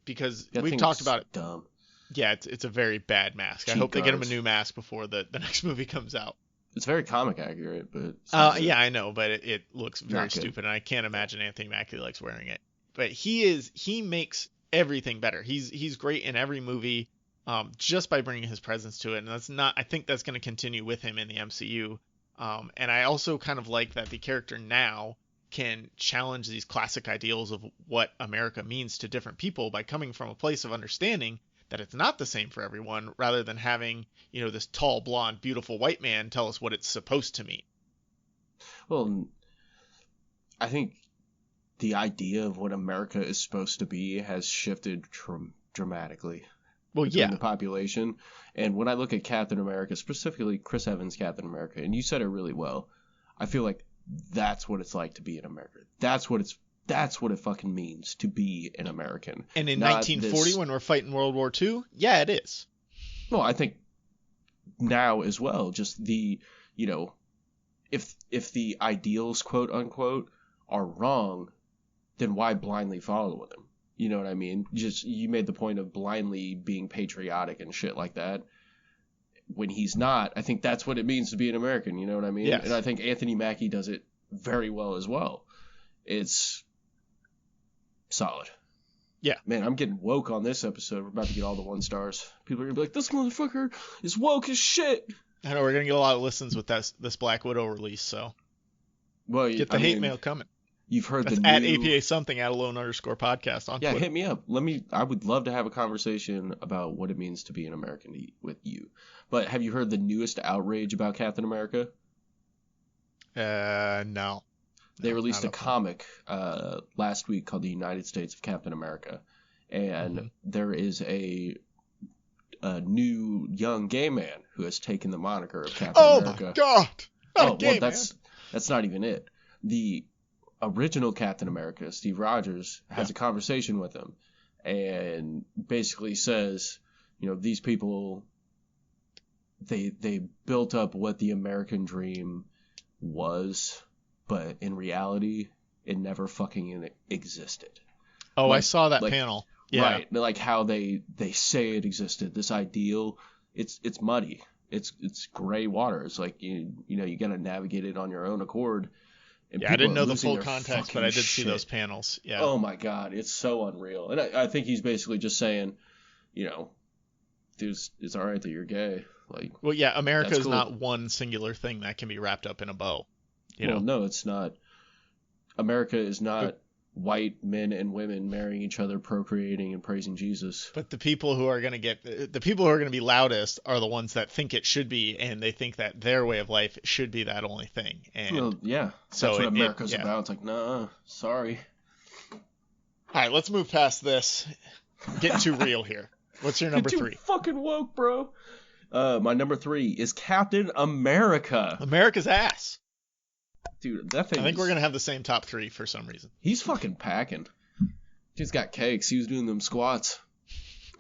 Because we've talked about it. Dumb. Yeah, it's a very bad mask. I hope they get him a new mask before the next movie comes out. It's very comic accurate, but yeah, I know, but it looks very stupid, and I can't imagine Anthony Mackie likes wearing it. But he makes everything better. He's great in every movie, just by bringing his presence to it, and I think that's going to continue with him in the MCU. And I also kind of like that the character now can challenge these classic ideals of what America means to different people by coming from a place of understanding that it's not the same for everyone, rather than having, you know, this tall, blonde, beautiful white man tell us what it's supposed to mean. Well, I think the idea of what America is supposed to be has shifted dramatically. Well, yeah. The population. And when I look at Captain America, specifically Chris Evans' Captain America, and you said it really well, I feel like that's what it's like to be in America. That's what it fucking means to be an American. And in 1940, when we're fighting World War II, yeah, it is. Well, I think now as well, just the, you know, if the ideals, quote unquote, are wrong, then why blindly follow them? You know what I mean? Just, you made the point of blindly being patriotic and shit like that. When he's not, I think that's what it means to be an American. You know what I mean? Yes. And I think Anthony Mackie does it very well as well. It's solid. Yeah. Man, I'm getting woke on this episode. We're about to get all the 1 stars. People are going to be like, this motherfucker is woke as shit. I know, we're going to get a lot of listens with this Black Widow release, so well, get the hate mail coming. You've heard That's the at new... APA something, at @alone_podcast on Twitter. Yeah, hit me up. I would love to have a conversation about what it means to be an American with you. But have you heard the newest outrage about Captain America? No. They released a comic last week called The United States of Captain America. And there is a new young gay man who has taken the moniker of Captain America. Oh my God! That's not even it. The original Captain America, Steve Rogers, has a conversation with him and basically says, you know, these people, they built up what the American dream was, but in reality, it never fucking existed. Oh, I saw that panel. Yeah. Right. Like how they say it existed. This ideal, it's muddy. It's gray water. It's like, you know, you got to navigate it on your own accord. And I didn't know the full context, but I did see those panels. Yeah. Oh my God, it's so unreal. And I think he's basically just saying, you know, dude, it's all right that you're gay. Like, well, yeah, America is not one singular thing that can be wrapped up in a bow. You know? No, it's not. America is not white men and women marrying each other, procreating, and praising Jesus. But the people who are going to be loudest are the ones that think it should be, and they think that their way of life should be that only thing. And well, yeah, so that's what America's about. It's like, nah, sorry. All right, let's move past this. Getting too real here. What's your number 3? Fucking woke, bro. My number 3 is Captain America. America's ass. Dude, that thing. I think we're gonna have the same top 3 for some reason. He's fucking packing. He's got cakes. He was doing them squats.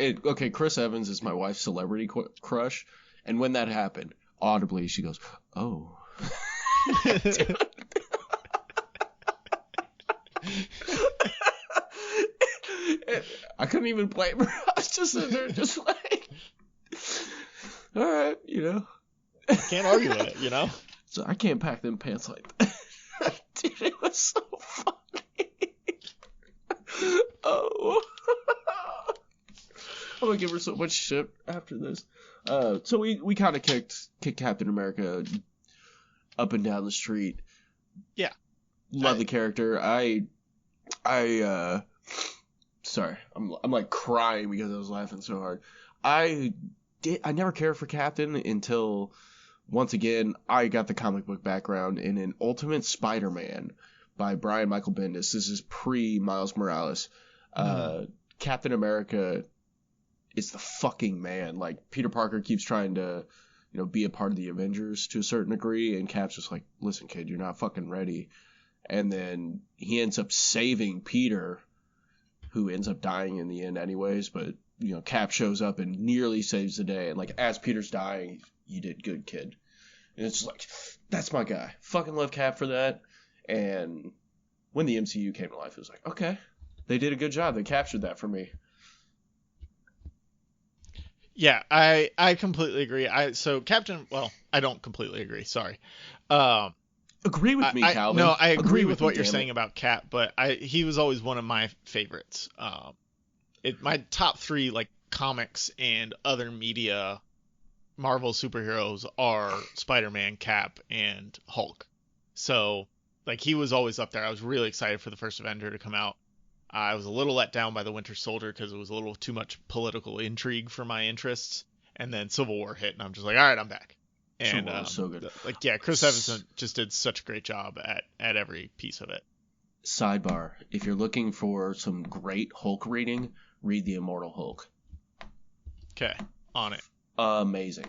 Okay, Chris Evans is my wife's celebrity crush, and when that happened, audibly she goes, "Oh." I couldn't even blame her. I was just sitting there, just like, all right, Can't argue with it, So I can't pack them pants like that. Dude, it was so funny. Oh. I'm gonna give her so much shit after this. So we kind of kicked Captain America up and down the street. Yeah. Love the character. Sorry, I'm like crying because I was laughing so hard. I never cared for Captain until once again I got the comic book background in an Ultimate Spider-Man by Brian Michael Bendis. This is pre Miles Morales. Captain America is the fucking man. Like, Peter Parker keeps trying to, be a part of the Avengers to a certain degree, and Cap's just like, listen, kid, you're not fucking ready. And then he ends up saving Peter, who ends up dying in the end anyways, but, Cap shows up and nearly saves the day, and, like, as Peter's dying, you did good, kid. And it's like, that's my guy. Fucking love Cap for that. And when the MCU came to life, it was like, okay, they did a good job. They captured that for me. Yeah, I completely agree. I don't completely agree. Sorry. Agree with me, Kalvin. No, I agree with what you're saying about Cap, but he was always one of my favorites. My top 3 like comics and other media Marvel superheroes are Spider-Man, Cap, and Hulk. So like he was always up there. I was really excited for the first Avenger to come out. I was a little let down by the Winter Soldier because it was a little too much political intrigue for my interests. And then Civil War hit, and I'm just like, all right, I'm back. And so good. Chris Evans just did such a great job at every piece of it. Sidebar: if you're looking for some great Hulk reading, read The Immortal Hulk. Okay, on it. Amazing.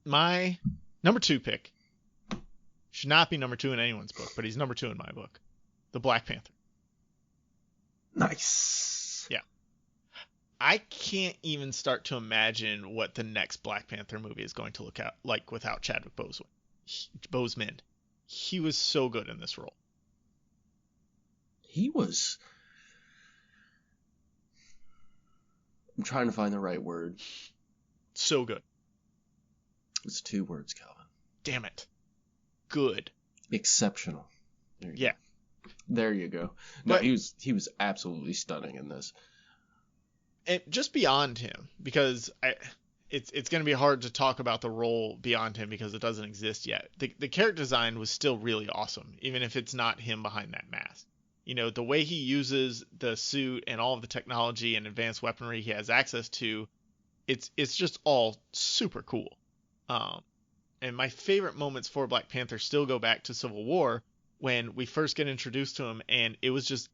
My number 2 pick should not be number 2 in anyone's book, but he's number 2 in my book. The Black Panther. Nice. Yeah. I can't even start to imagine what the next Black Panther movie is going to look like without Chadwick Boseman. He was so good in this role. He was... I'm trying to find the right word. So good. It's 2 words, Kalvin. Damn it. Good. Exceptional. Yeah. There you go. No, but he was absolutely stunning in this. And just beyond him, because it's going to be hard to talk about the role beyond him because it doesn't exist yet. The character design was still really awesome, even if it's not him behind that mask. The way he uses the suit and all of the technology and advanced weaponry he has access to, it's just all super cool. And my favorite moments for Black Panther still go back to Civil War when we first get introduced to him, and it was just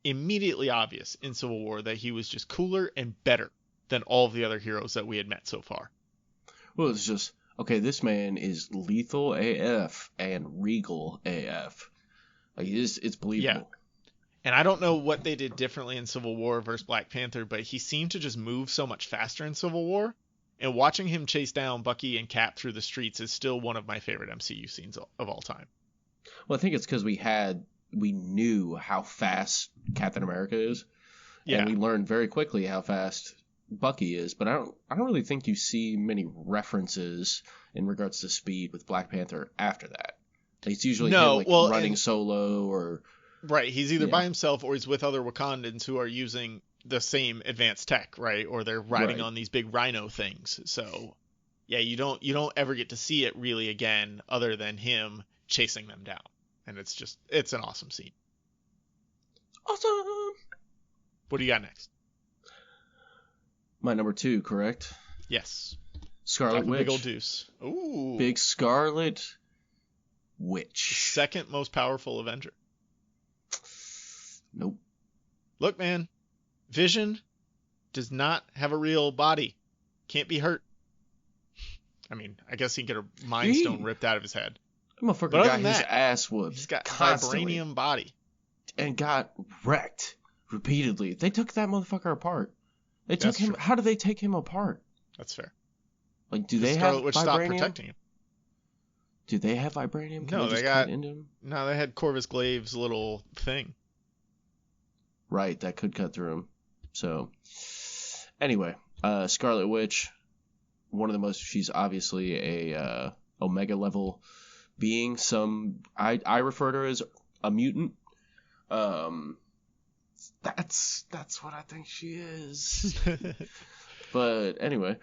immediately obvious in Civil War that he was just cooler and better than all of the other heroes that we had met so far. Well, it's just, okay, this man is lethal AF and regal AF. Like, it's believable. Yeah. And I don't know what they did differently in Civil War versus Black Panther, but he seemed to just move so much faster in Civil War. And watching him chase down Bucky and Cap through the streets is still one of my favorite MCU scenes of all time. Well, I think it's because we knew how fast Captain America is. Yeah. And we learned very quickly how fast Bucky is, but I don't really think you see many references in regards to speed with Black Panther after that. It's usually running solo or... Right, he's either by himself or he's with other Wakandans who are using the same advanced tech, right? Or they're riding Right. on these big rhino things. So yeah, you don't ever get to see it really again, other than him chasing them down, and it's an awesome scene. Awesome. What do you got next? My number 2, correct? Yes, Scarlet talking Witch. big old deuce. Ooh, Big Scarlet Witch. second most powerful Avenger. Nope. Look, man, Vision does not have a real body. Can't be hurt. I mean, I guess he can get a mind stone ripped out of his head. That motherfucker But other got than his that, ass whooped. He's got constantly. vibranium body. And got wrecked repeatedly. They took that motherfucker apart. They took That's him. true. How did they take him apart? That's fair. Like, do The they have Scarlet Witch stopped vibranium? protecting him. Do they have vibranium? Can No, they just they got- cut into him? No, they had Corvus Glaive's little thing. Right, that could cut through him. So, anyway, Scarlet Witch, one of the most. She's obviously a Omega level being. I refer to her as a mutant. That's what I think she is. But anyway,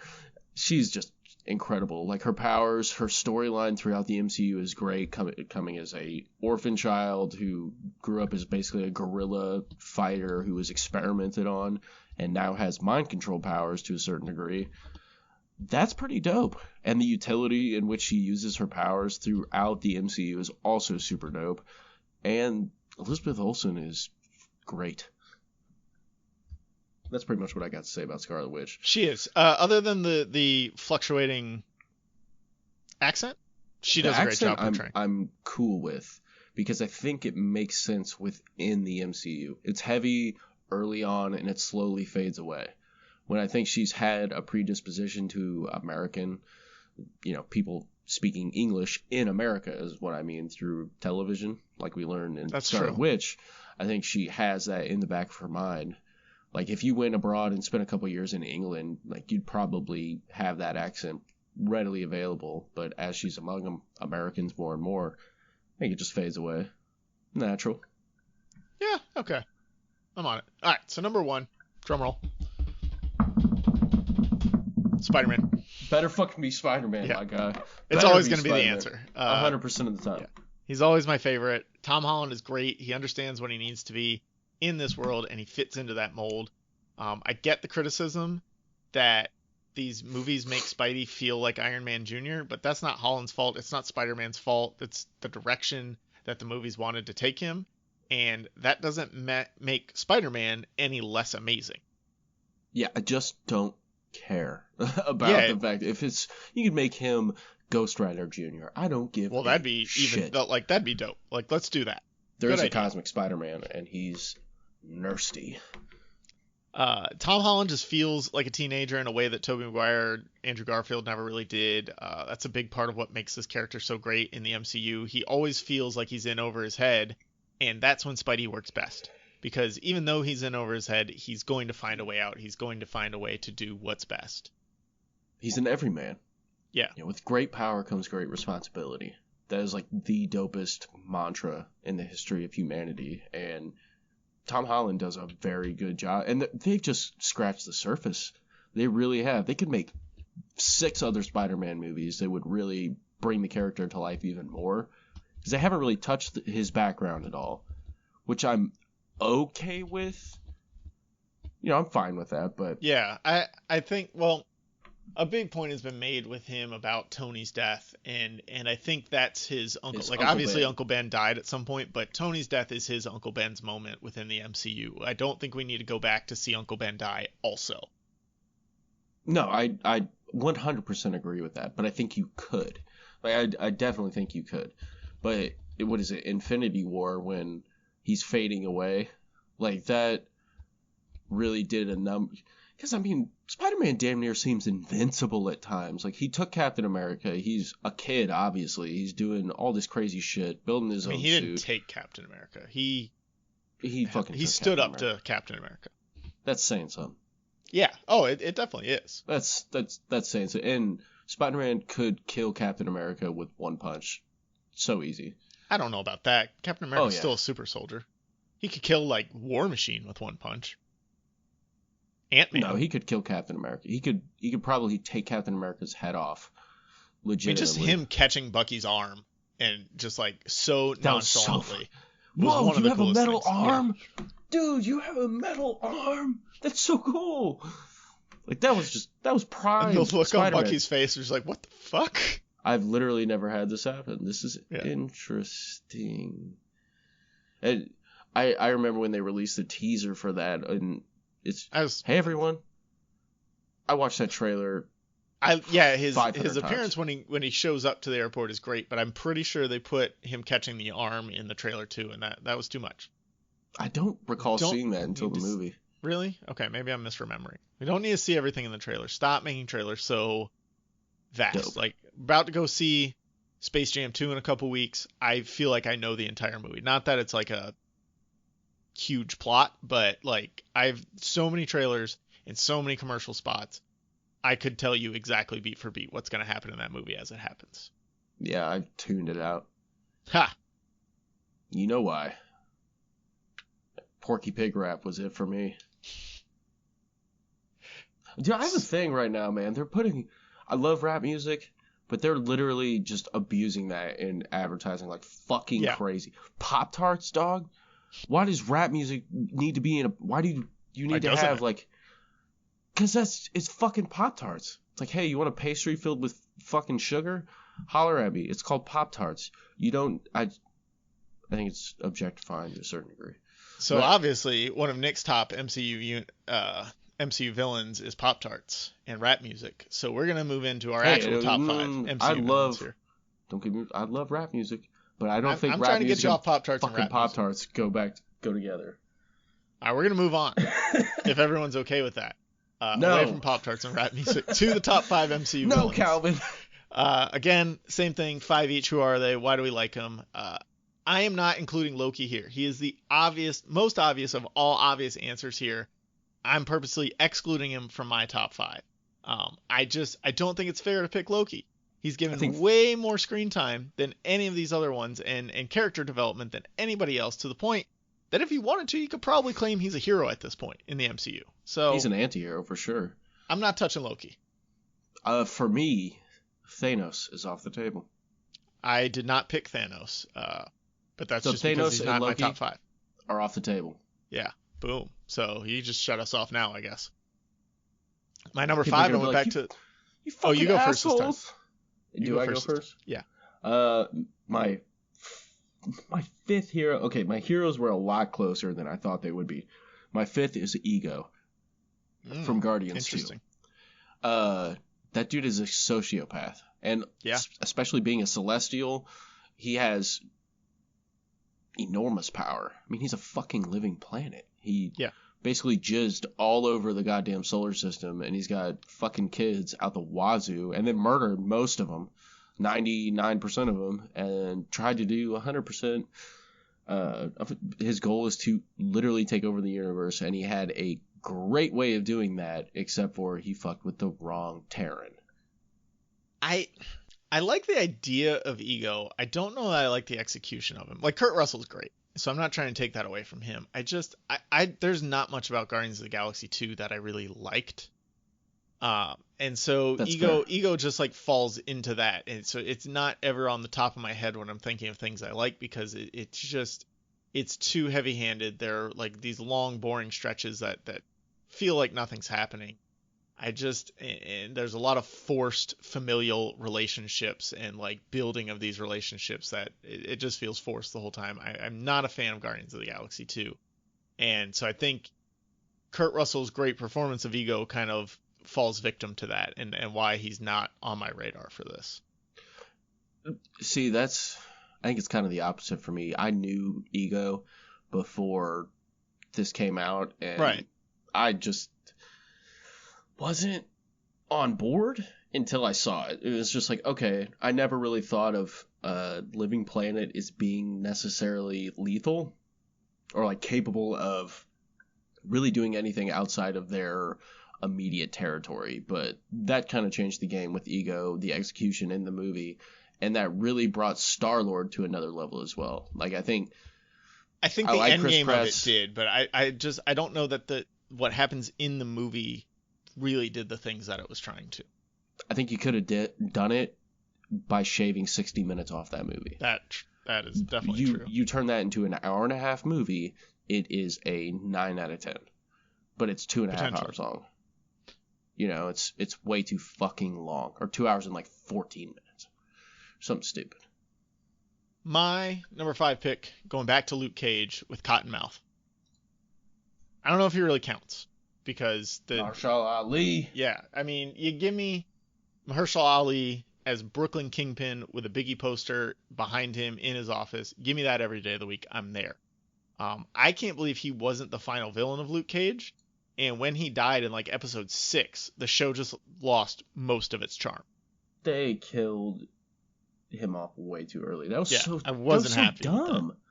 she's just incredible. Like, her powers, her storyline throughout the MCU is great. Coming as a orphan child who grew up as basically a guerrilla fighter who was experimented on and now has mind control powers to a certain degree. That's pretty dope. And the utility in which she uses her powers throughout the MCU is also super dope. And Elizabeth Olsen is great. That's pretty much what I got to say about Scarlet Witch. She is. Other than the fluctuating accent, she does a great job portraying. I'm cool with, because I think it makes sense within the MCU. It's heavy early on and it slowly fades away. When I think she's had a predisposition to American, people speaking English in America is what I mean through television, like we learned in That's Scarlet true. Witch. I think she has that in the back of her mind. Like, if you went abroad and spent a couple years in England, like, you'd probably have that accent readily available. But as she's among Americans more and more, I think it just fades away. Natural. Yeah, okay. I'm on it. All right, so number 1, drum roll. Spider-Man. Better fucking be Spider-Man, Yeah. my guy. It's Better always be going to be the Spider-Man. answer. 100% of the time. yeah. He's always my favorite. Tom Holland is great. He understands what he needs to be in this world, and he fits into that mold. I get the criticism that these movies make Spidey feel like Iron Man Jr., but that's not Holland's fault. It's not Spider-Man's fault. It's the direction that the movies wanted to take him, and that doesn't make Spider-Man any less amazing. Yeah, I just don't care about the fact if it's you could make him Ghost Rider Jr. I don't give Well, that'd be shit. that'd be dope. Like, let's do that. There's Good a idea. Cosmic Spider-Man, and he's nasty. Tom Holland just feels like a teenager in a way that Tobey Maguire, Andrew Garfield never really did. That's a big part of what makes this character so great in the MCU. He always feels like he's in over his head, and that's when Spidey works best. Because even though he's in over his head, he's going to find a way out. He's going to find a way to do what's best. He's an everyman. Yeah. With great power comes great responsibility. That is like the dopest mantra in the history of humanity, and Tom Holland does a very good job. And they've just scratched the surface. They really have. They could make 6 other Spider-Man movies that would really bring the character to life even more, because they haven't really touched his background at all, which I'm okay with. I'm fine with that, but Yeah, I think, well, a big point has been made with him about Tony's death, and I think that's his uncle. His Like, Uncle obviously Ben. Uncle Ben died at some point, but Tony's death is his Uncle Ben's moment within the MCU. I don't think we need to go back to see Uncle Ben die also. no, I 100% agree with that, but I think you could. Like, I definitely think you could. But what is it, Infinity War, when he's fading away? Like, that really did a number. Because, I mean, Spider-Man damn near seems invincible at times. Like, he took Captain America. He's a kid, obviously. He's doing all this crazy shit, building his own suit. He didn't take Captain America. He fucking he took stood Captain up America. to Captain America. That's saying something. Yeah. Oh, it definitely is. That's saying something. And Spider-Man could kill Captain America with one punch. So easy. I don't know about that. Captain America's yeah. still a super soldier. He could kill, like, War Machine with one punch. Ant-Man. No, he could kill Captain America. He could probably take Captain America's head off. Legitimately. Just him catching Bucky's arm and just like so that nonchalantly. Whoa, one of you the have a coolest metal things. arm? Yeah. Dude, you have a metal arm? That's so cool. Like, that was prime. And the look Spider-Man. on Bucky's face was like, what the fuck? I've literally never had this happen. This is interesting. And I remember when they released the teaser for that, and hey everyone, I watched that trailer. His appearance times. when he shows up to the airport is great, but I'm pretty sure they put him catching the arm in the trailer too, and that was too much. I don't recall seeing that until the movie. Really? Okay, maybe I'm misremembering. We don't need to see everything in the trailer. Stop making trailers so vast. Dope. Like, about to go see Space Jam 2 in a couple weeks. I feel like I know the entire movie. Not that it's like a huge plot, but like I've so many trailers and so many commercial spots. I could tell you exactly beat for beat what's going to happen in that movie as it happens. Yeah, I tuned it out. Ha! You know why. Porky Pig rap was it for me. Dude, I have a thing right now, man. I love rap music, but they're literally just abusing that in advertising like fucking crazy. Pop-Tarts, dog? Why does rap music need to be why do you need to have like, because it's fucking Pop-Tarts. It's like, hey, you want a pastry filled with fucking sugar? Holler at me. It's called Pop-Tarts. I think it's objectifying to a certain degree. So obviously, one of Nick's top MCU villains is Pop-Tarts and rap music. So we're gonna move into our actual top 5 MCU villains here. Don't get me. I love rap music, but I don't think I'm rap trying to music get you off Pop-Tarts and fucking rap Pop-Tarts go together. All right, we're gonna move on if everyone's okay with that. No. Away from Pop-Tarts and rap music to the top 5 MCU villains. No, Kalvin. Again, same thing. 5 each. Who are they? Why do we like them? I am not including Loki here. He is the most obvious of all obvious answers here. I'm purposely excluding him from my top 5. I don't think it's fair to pick Loki. He's given way more screen time than any of these other ones and character development than anybody else, to the point that if he wanted to, you could probably claim he's a hero at this point in the MCU. So he's an anti-hero for sure. I'm not touching Loki. For me, Thanos is off the table. I did not pick Thanos, but that's so just Thanos because he's not Loki my top 5. Are off the table. Yeah, boom. So he just shut us off now, I guess. My number 5, I went back to... You go first this time. Do I go first? Yeah. My 5th hero... Okay, my heroes were a lot closer than I thought they would be. My 5th is Ego from Guardians 2. Interesting. That dude is a sociopath. And especially being a Celestial, he has enormous power. I mean, he's a fucking living planet. He basically jizzed all over the goddamn solar system, and he's got fucking kids out the wazoo, and then murdered most of them, 99% of them, and tried to do 100%. His goal is to literally take over the universe, and he had a great way of doing that, except for he fucked with the wrong Terran. I like the idea of Ego. I don't know that I like the execution of him. Like, Kurt Russell's great, so I'm not trying to take that away from him. There's not much about Guardians of the Galaxy 2 that I really liked. And so Ego just like falls into that. And so it's not ever on the top of my head when I'm thinking of things I like, because it's too heavy-handed. There are like these long, boring stretches that feel like nothing's happening. And there's a lot of forced familial relationships and like building of these relationships that it just feels forced the whole time. I'm not a fan of Guardians of the Galaxy 2. And so I think Kurt Russell's great performance of Ego kind of falls victim to that, and why he's not on my radar for this. See, I think it's kind of the opposite for me. I knew Ego before this came out, and I just wasn't on board until I saw it. It was just like, okay, I never really thought of a living planet as being necessarily lethal or like capable of really doing anything outside of their immediate territory. But that kind of changed the game with Ego, the execution in the movie, and that really brought Star-Lord to another level as well. Like, I think the end game of it did, but I don't know that what happens in the movie really did the things that it was trying to. I think you could have done it by shaving 60 minutes off that movie. That is definitely true. You turn that into an hour and a half movie, it is a 9 out of 10. But it's 2.5 hours long. You know, it's way too fucking long. Or 2 hours and like 14 minutes. Something stupid. My number 5 pick, going back to Luke Cage with Cottonmouth. I don't know if he really counts. Because Marshall Ali. Yeah, I mean, you give me Mahershala Ali as Brooklyn Kingpin with a Biggie poster behind him in his office. Give me that every day of the week. I'm there. I can't believe he wasn't the final villain of Luke Cage. And when he died in like episode 6, the show just lost most of its charm. They killed him off way too early. That was I wasn't happy dumb. with that.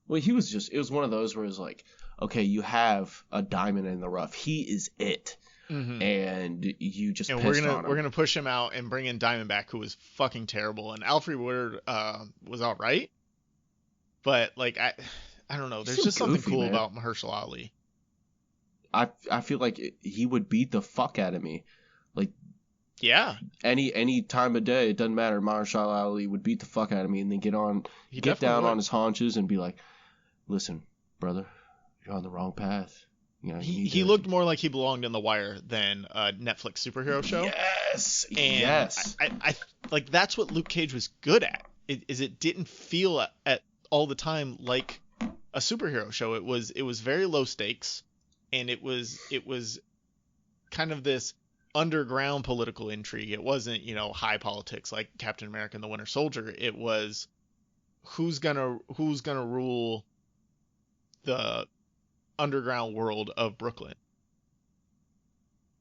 Well, it was one of those where it was like, okay, you have a diamond in the rough. He is it. Mm-hmm. And you just and pissed on him. We're gonna push him out and bring in Diamondback, who was fucking terrible. And Alfred Woodard was all right, but like I don't know. There's just something cool about Mahershala Ali. I feel like he would beat the fuck out of me. Like, yeah. Any time of day, it doesn't matter. Mahershala Ali would beat the fuck out of me and then get down on his haunches and be like, "Listen, brother, you're on the wrong path." You know, he looked more like he belonged in The Wire than a Netflix superhero show. Yes. And yes. I like that's what Luke Cage was good at. It didn't feel at all the time like a superhero show. It was very low stakes, and it was kind of this underground political intrigue. It wasn't, high politics like Captain America and the Winter Soldier. It was who's gonna rule the underground world of Brooklyn.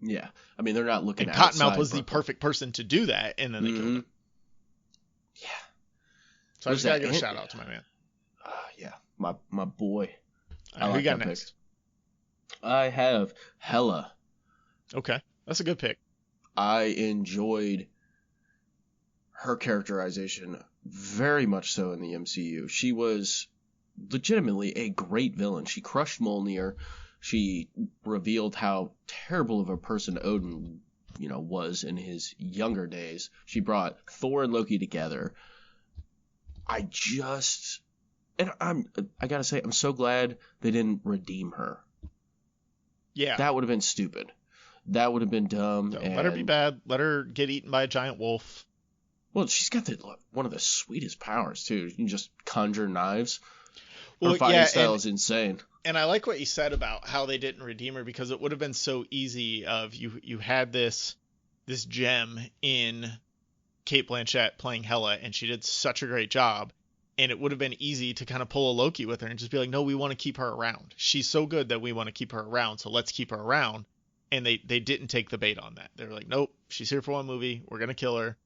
Yeah, I mean, they're not looking and at Cottonmouth was Brooklyn. the perfect person to do that, and then they killed him. Yeah. So I just gotta give a shout out to my man. Yeah, my boy. All right, who you got next? I have Hela. Okay, that's a good pick. I enjoyed her characterization very much so in the MCU. She was legitimately a great villain. She crushed Mjolnir. She revealed how terrible of a person Odin, was in his younger days. She brought Thor and Loki together. I gotta say, I'm so glad they didn't redeem her. Yeah. That would have been stupid. That would have been dumb. Let her be bad. Let her get eaten by a giant wolf. Well, she's got one of the sweetest powers, too. You can just conjure knives. Well, her fighting style is insane. And I like what you said about how they didn't redeem her, because it would have been so easy of you had this gem in Cate Blanchett playing Hela, and she did such a great job. And it would have been easy to kind of pull a Loki with her and just be like, no, we want to keep her around. She's so good that we want to keep her around, so let's keep her around. And they didn't take the bait on that. They were like, nope, she's here for one movie. We're going to kill her.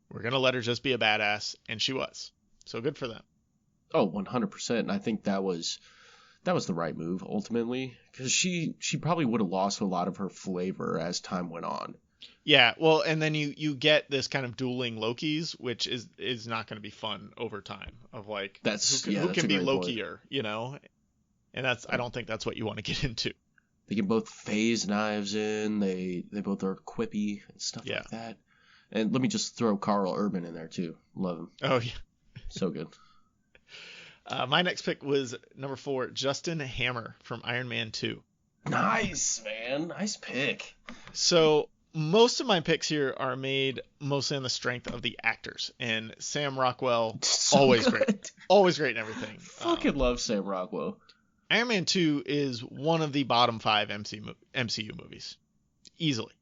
We're going to let her just be a badass. And she was. So good for them. Oh, 100%. And I think that was the right move, ultimately. Because she probably would have lost a lot of her flavor as time went on. Yeah, well, and then you get this kind of dueling Lokis, which is not going to be fun over time. Of like, who can be Lokier, And I don't think that's what you want to get into. They can both phase knives in. They both are quippy and stuff like that. And let me just throw Carl Urban in there too. Love him. Oh yeah, so good. My next pick was number 4, Justin Hammer from Iron Man 2. Nice, man. Nice pick. So most of my picks here are made mostly on the strength of the actors. And Sam Rockwell, always great. Always great in everything. Fucking love Sam Rockwell. Iron Man 2 is one of the bottom 5 MCU movies. Easily.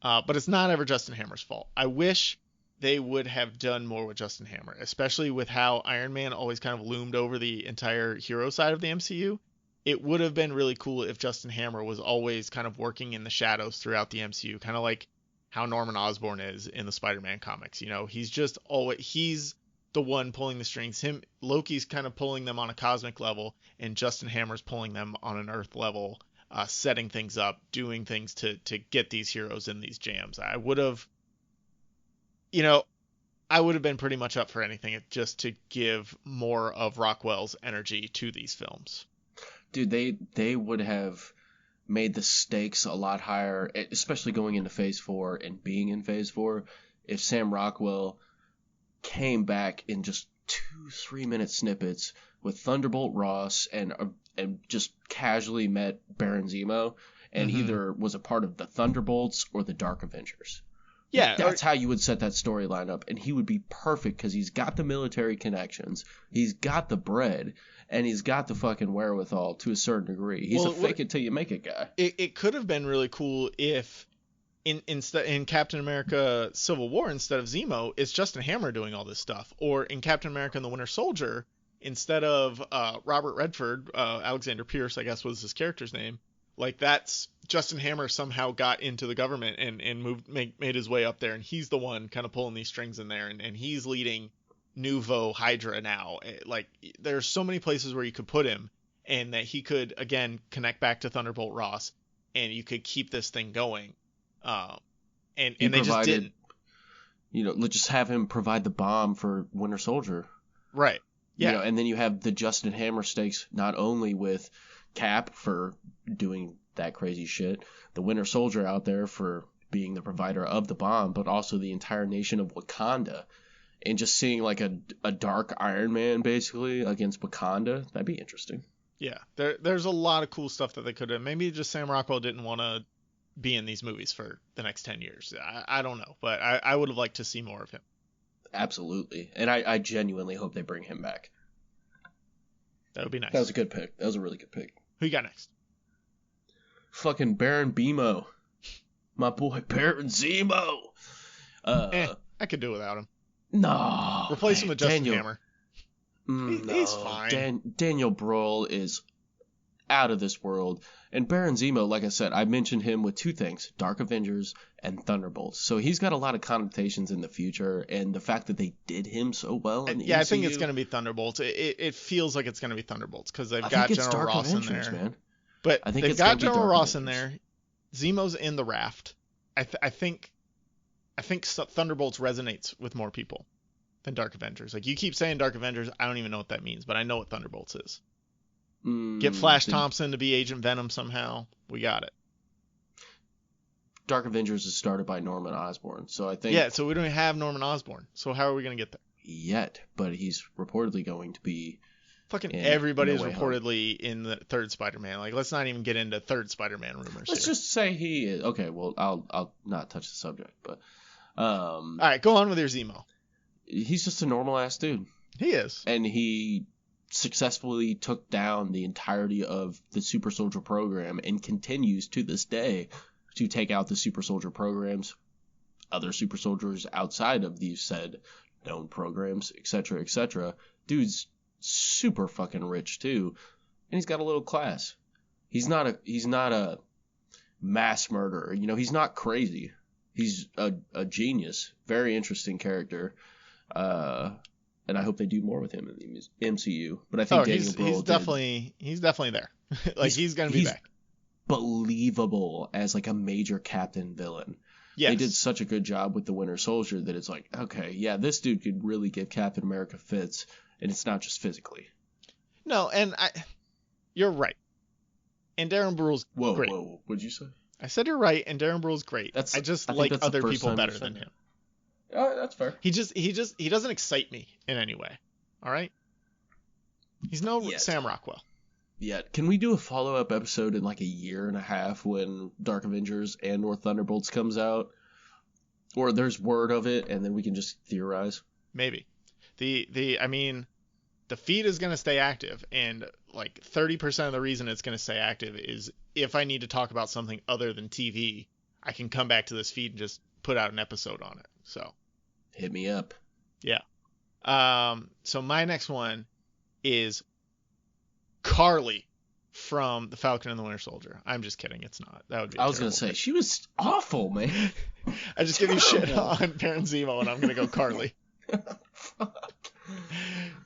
But it's not ever Justin Hammer's fault. I wish they would have done more with Justin Hammer, especially with how Iron Man always kind of loomed over the entire hero side of the MCU. It would have been really cool if Justin Hammer was always kind of working in the shadows throughout the MCU, kind of like how Norman Osborn is in the Spider-Man comics. He's the one pulling the strings. Loki's kind of pulling them on a cosmic level, and Justin Hammer's pulling them on an Earth level, setting things up, doing things to get these heroes in these jams. I would have been pretty much up for anything just to give more of Rockwell's energy to these films. Dude, they would have made the stakes a lot higher, especially going into Phase 4 and being in Phase 4, if Sam Rockwell came back in just 2-3 minute snippets with Thunderbolt Ross and just casually met Baron Zemo and either was a part of the Thunderbolts or the Dark Avengers. Yeah, that's how you would set that storyline up, and he would be perfect because he's got the military connections, he's got the bread, and he's got the fucking wherewithal to a certain degree. He's a fake it till you make it guy. It could have been really cool if in Captain America Civil War, instead of Zemo, it's Justin Hammer doing all this stuff. Or in Captain America and the Winter Soldier, instead of Robert Redford, Alexander Pierce, I guess was his character's name, like that's Justin Hammer somehow got into the government and made his way up there, and he's the one kind of pulling these strings in there, and he's leading Nouveau Hydra now. Like, there's so many places where you could put him, and that he could, again, connect back to Thunderbolt Ross, and you could keep this thing going. And they just didn't. Let's just have him provide the bomb for Winter Soldier. Right. Yeah. And then you have the Justin Hammer stakes, not only with Cap for doing that crazy shit, the Winter Soldier out there for being the provider of the bomb, but also the entire nation of Wakanda. And just seeing like a dark Iron Man basically against Wakanda, that'd be interesting. Yeah, there's a lot of cool stuff that they could have. Maybe just Sam Rockwell didn't want to be in these movies for the next 10 years. I don't know, but I would have liked to see more of him. Absolutely. And I genuinely hope they bring him back. That would be nice. That was a good pick. That was a really good pick. Who you got next? Fucking Baron Zemo. My boy Baron Zemo. I could do without him. No. Replace him with Justin Hammer. He's No. fine. Daniel Brühl is out of this world. And Baron Zemo, like I said, I mentioned him with two things, Dark Avengers and Thunderbolts. So he's got a lot of connotations in the future, and the fact that they did him so well in the MCU, I think it's going to be Thunderbolts. It feels like it's going to be Thunderbolts because they've got General Ross in there. Man. But I think they've it's got gonna be General Dark Ross Avengers. in there. Zemo's in the raft. I think Thunderbolts resonates with more people than Dark Avengers. Like, you keep saying Dark Avengers, I don't even know what that means, but I know what Thunderbolts is. Get Flash Thompson to be Agent Venom somehow. We got it. Dark Avengers is started by Norman Osborn, so I think... Yeah, so we don't have Norman Osborn. So how are we going to get there? Yet, but he's reportedly going to be... Fucking everybody's reportedly in the third Spider-Man. Like, let's not even get into third Spider-Man rumors. Let's just say he is. Okay, well, I'll not touch the subject, but... All right, go on with your Zemo. He's just a normal-ass dude. He is. And he successfully took down the entirety of the Super Soldier program and continues to this day to take out the Super Soldier programs, other Super Soldiers outside of these said known programs, etc., etc. Dude's super fucking rich too, and he's got a little class. He's not a mass murderer. He's not crazy. He's a genius. Very interesting character. And I hope they do more with him in the MCU. But I think Daniel Brühl he's definitely there. Like, he's going to be back. Believable as like a major captain villain. Yes. They did such a good job with the Winter Soldier that it's like, okay, yeah, this dude could really give Captain America fits, and it's not just physically. No, and you're right. And Darren Brühl's great. Whoa, what'd you say? I said you're right, and Darren Brühl's great. I just like other people better than him. That's fair. He doesn't excite me in any way. All right? He's no Sam Rockwell. Yeah. Can we do a follow-up episode in like a year and a half when Dark Avengers and or Thunderbolts comes out? Or there's word of it and then we can just theorize? Maybe. The feed is going to stay active, and like 30% of the reason it's going to stay active is if I need to talk about something other than TV, I can come back to this feed and just put out an episode on it. So hit me up. Yeah. So my next one is Carly from The Falcon and the Winter Soldier. I'm just kidding. It's not. That would be. I was going to say, she was awful, man. I just give you shit on Baron Zemo, and I'm going to go Carly.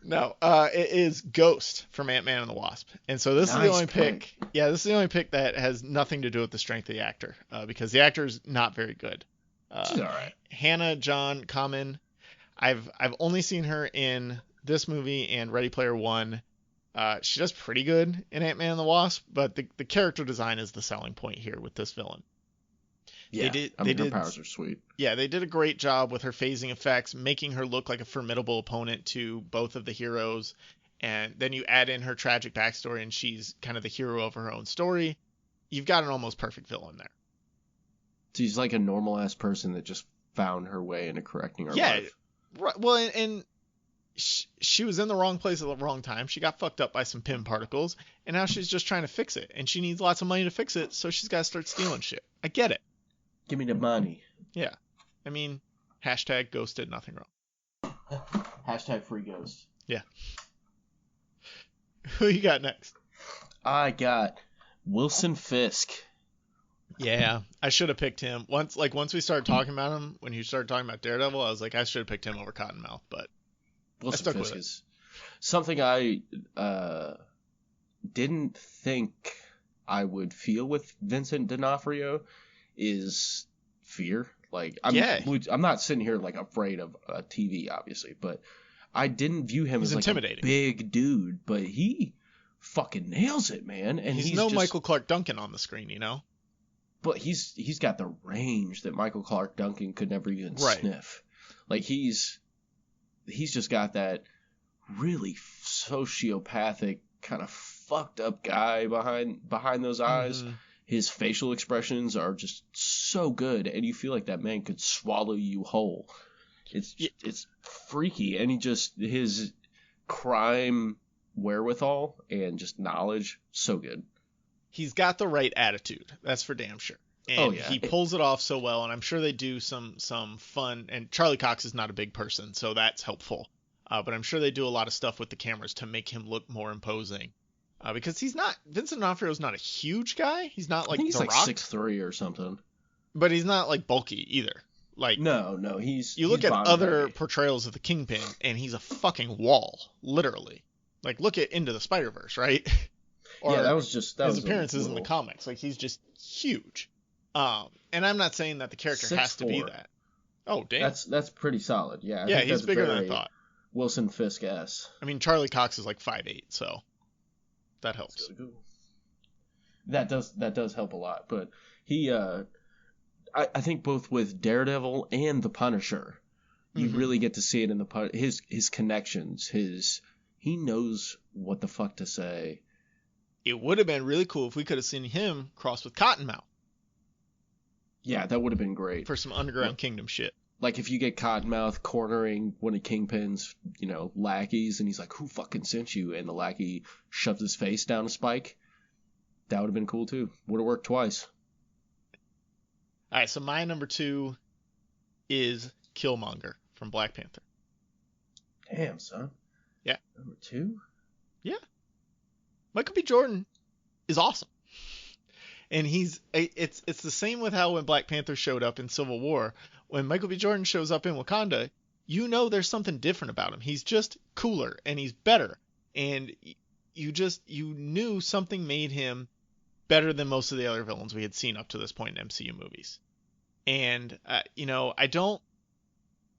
No, it is Ghost from Ant-Man and the Wasp. And so this is the only pick. Yeah, this is the only pick that has nothing to do with the strength of the actor, because the actor's not very good. She's all right. Hannah John Kamen. I've only seen her in this movie and Ready Player One. She does pretty good in Ant-Man and the Wasp, but the character design is the selling point here with this villain. Yeah, her powers are sweet. Yeah, they did a great job with her phasing effects, making her look like a formidable opponent to both of the heroes. And then you add in her tragic backstory, and she's kind of the hero of her own story. You've got an almost perfect villain there. She's like a normal-ass person that just found her way into correcting her life. Right. Well, and she was in the wrong place at the wrong time. She got fucked up by some PIM particles, and now she's just trying to fix it. And she needs lots of money to fix it, so she's got to start stealing shit. I get it. Give me the money. Yeah. I mean, hashtag Ghost did nothing wrong. Hashtag free Ghost. Yeah. Who you got next? I got Wilson Fisk. Yeah, I should have picked him. Once we started talking about him, when you started talking about Daredevil, I was like, I should have picked him over Cottonmouth, but Wilson I stuck Fisk with is something I didn't think I would feel with Vincent D'Onofrio is fear. Like, I'm not sitting here like afraid of a TV, obviously, but I didn't view him as like a big dude, but he fucking nails it, man. And he's no Michael Clark Duncan on the screen, you know? But he's got the range that Michael Clark Duncan could never even sniff. Like, he's just got that really sociopathic kind of fucked up guy behind those eyes. Mm-hmm. His facial expressions are just so good, and you feel like that man could swallow you whole. It's freaky, and his crime wherewithal and just knowledge, so good. He's got the right attitude. That's for damn sure. And he pulls it off so well, and I'm sure they do some fun. And Charlie Cox is not a big person, so that's helpful. But I'm sure they do a lot of stuff with the cameras to make him look more imposing. Because Vincent D'Onofrio is not a huge guy. He's not like he's The like Rock. 6'3" or something. But he's not like bulky either. Like no, you look at other portrayals of the Kingpin, and he's a fucking wall, literally. Like look at Into the Spider-Verse, right? Or that was his appearances in the comics. Like he's just huge. And I'm not saying that the character has to be that. Oh damn. That's pretty solid. Yeah. Yeah, he's bigger than I thought. Wilson Fisk-esque. I mean, Charlie Cox is like 5'8", so that helps. That does help a lot. But he, I think both with Daredevil and the Punisher, you really get to see it in his connections. He knows what the fuck to say. It would have been really cool if we could have seen him cross with Cottonmouth. Yeah, that would have been great. For some Underground Kingdom shit. Like if you get Cottonmouth cornering one of Kingpin's, lackeys, and he's like, "Who fucking sent you?" And the lackey shoves his face down a spike. That would have been cool too. Would have worked twice. All right, so my number 2 is Killmonger from Black Panther. Damn, son. Yeah. Number 2? Yeah. Michael B. Jordan is awesome. And it's the same with how when Black Panther showed up in Civil War. When Michael B. Jordan shows up in Wakanda, there's something different about him. He's just cooler and he's better. And you knew something made him better than most of the other villains we had seen up to this point in MCU movies. And,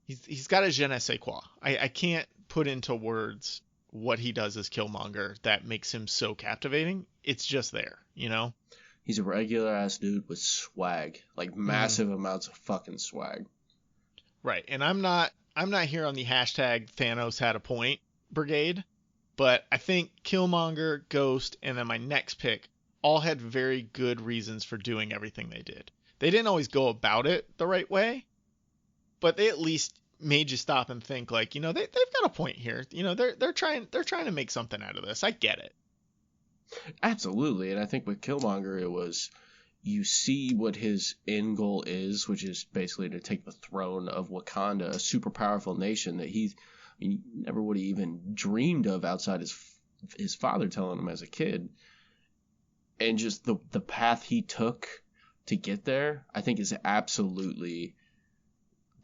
he's got a je ne sais quoi. I can't put into words what he does as Killmonger that makes him so captivating. It's just there, He's a regular ass dude with swag, like massive amounts of fucking swag. Right. And I'm not here on the hashtag Thanos had a point brigade, but I think Killmonger, Ghost, and then my next pick all had very good reasons for doing everything they did. They didn't always go about it the right way, but they at least made you stop and think like, they've got a point here. They're trying to make something out of this. I get it. Absolutely. And I think with Killmonger, it was, you see what his end goal is, which is basically to take the throne of Wakanda, a super powerful nation that he never would have even dreamed of outside his father telling him as a kid. And just the path he took to get there, I think is absolutely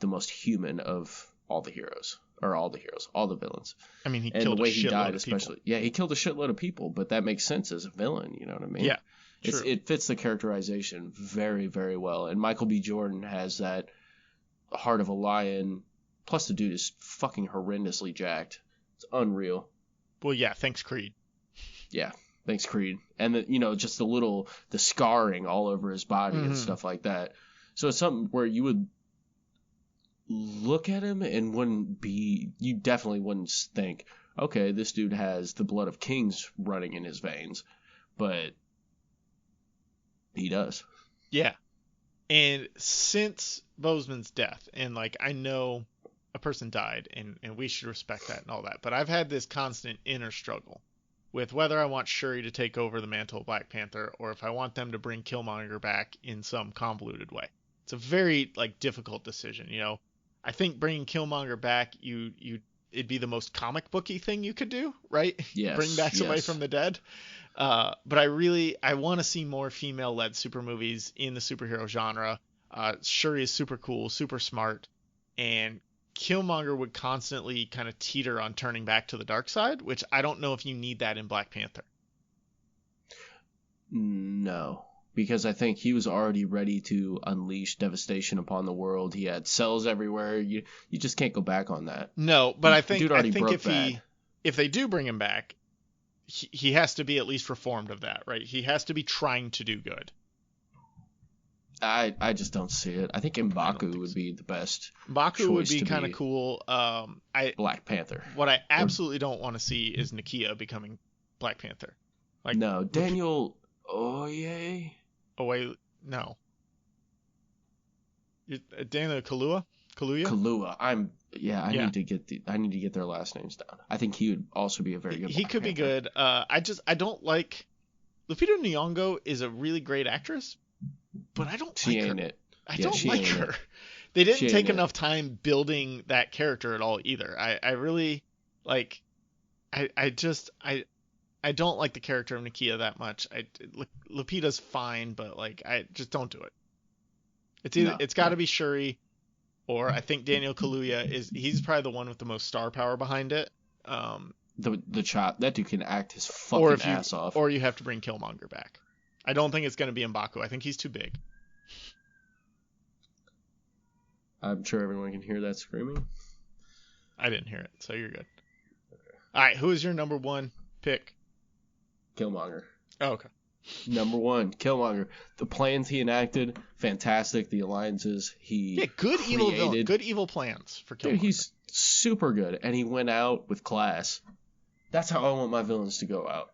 the most human of all the heroes. Or all the villains. I mean, he killed a shitload of people. Yeah, he killed a shitload of people, but that makes sense as a villain, you know what I mean? Yeah, true. It fits the characterization very, very well. And Michael B. Jordan has that heart of a lion, plus the dude is fucking horrendously jacked. It's unreal. Well, yeah, thanks, Creed. Yeah. Thanks, Creed. And just the scarring all over his body and stuff like that. So it's something where you would look at him and you definitely wouldn't think, okay, this dude has the blood of kings running in his veins, but he does. Yeah. And since Boseman's death, and like, I know a person died and we should respect that and all that, but I've had this constant inner struggle with whether I want Shuri to take over the mantle of Black Panther or if I want them to bring Killmonger back in some convoluted way. It's a very like difficult decision, you know. I think bringing Killmonger back, it'd be the most comic booky thing you could do, right? Yes. Bring back somebody from the dead. But I want to see more female-led super movies in the superhero genre. Shuri is super cool, super smart, and Killmonger would constantly kind of teeter on turning back to the dark side, which I don't know if you need that in Black Panther. No, because I think he was already ready to unleash devastation upon the world. He had cells everywhere. You just can't go back on that. No, but I think if if they do bring him back, he has to be at least reformed of that, right? He has to be trying to do good. I just don't see it. I think M'Baku would be the best. M'Baku would be kind of cool. Black Panther. What I absolutely don't want to see is Nakia becoming Black Panther. Like, no, Daniel Oye. Oh wait, no. Daniel Kaluuya. Kaluuya. I need to get their last names down. I think he would also be a very good. He could be good. I don't like. Lupita Nyong'o is a really great actress, but I don't like her. I don't like her. They didn't take enough time building that character at all either. I really like. I don't like the character of Nakia that much. Lupita's fine, but like I just don't do it. It's got to be Shuri, or I think Daniel Kaluuya he's probably the one with the most star power behind it. The chop, that dude can act his fucking ass off. Or you have to bring Killmonger back. I don't think it's going to be M'Baku. I think he's too big. I'm sure everyone can hear that screaming. I didn't hear it, so you're good. Okay. All right, who is your number one pick? Killmonger. Oh, okay. Number one, Killmonger. The plans he enacted, fantastic. The alliances he created. Good evil plans for Killmonger. Dude, he's super good, and he went out with class. That's how I want my villains to go out.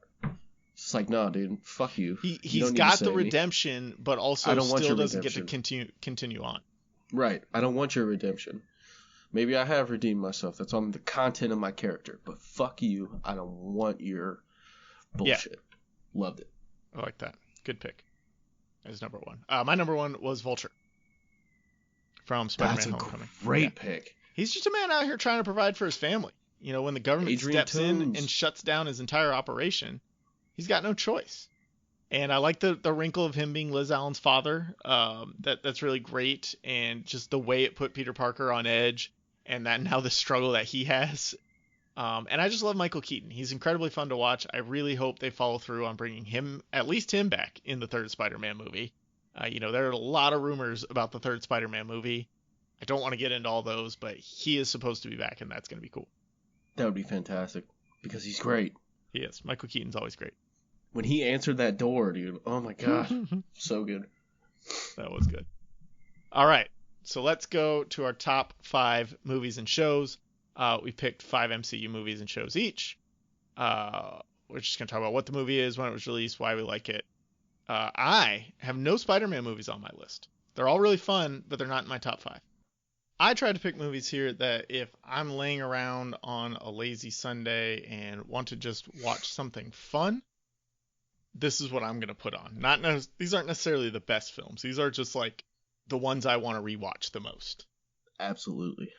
It's like, no, dude, fuck you. He's got the redemption, but also still doesn't get to continue on. Right. I don't want your redemption. Maybe I have redeemed myself. That's on the content of my character. But fuck you. I don't want your bullshit. Yeah. Loved it. I like that. Good pick. As number one. My number one was Vulture from Spider-Man Homecoming. That's a great pick. He's just a man out here trying to provide for his family. You know, when the government steps in and shuts down his entire operation, he's got no choice. And I like the wrinkle of him being Liz Allen's father. That's really great. And just the way it put Peter Parker on edge, and now the struggle that he has. And I just love Michael Keaton. He's incredibly fun to watch. I really hope they follow through on bringing at least him back in the third Spider-Man movie. There are a lot of rumors about the third Spider-Man movie. I don't want to get into all those, but he is supposed to be back, and that's going to be cool. That would be fantastic, because he's great. He is. Michael Keaton's always great. When he answered that door, dude, oh my god, so good. That was good. All right, so let's go to our top 5 movies and shows. We picked 5 MCU movies and shows each. We're just going to talk about what the movie is, when it was released, why we like it. I have no Spider-Man movies on my list. They're all really fun, but they're not in my top 5. I try to pick movies here that if I'm laying around on a lazy Sunday and want to just watch something fun, this is what I'm going to put on. These aren't necessarily the best films. These are just like the ones I want to rewatch the most. Absolutely.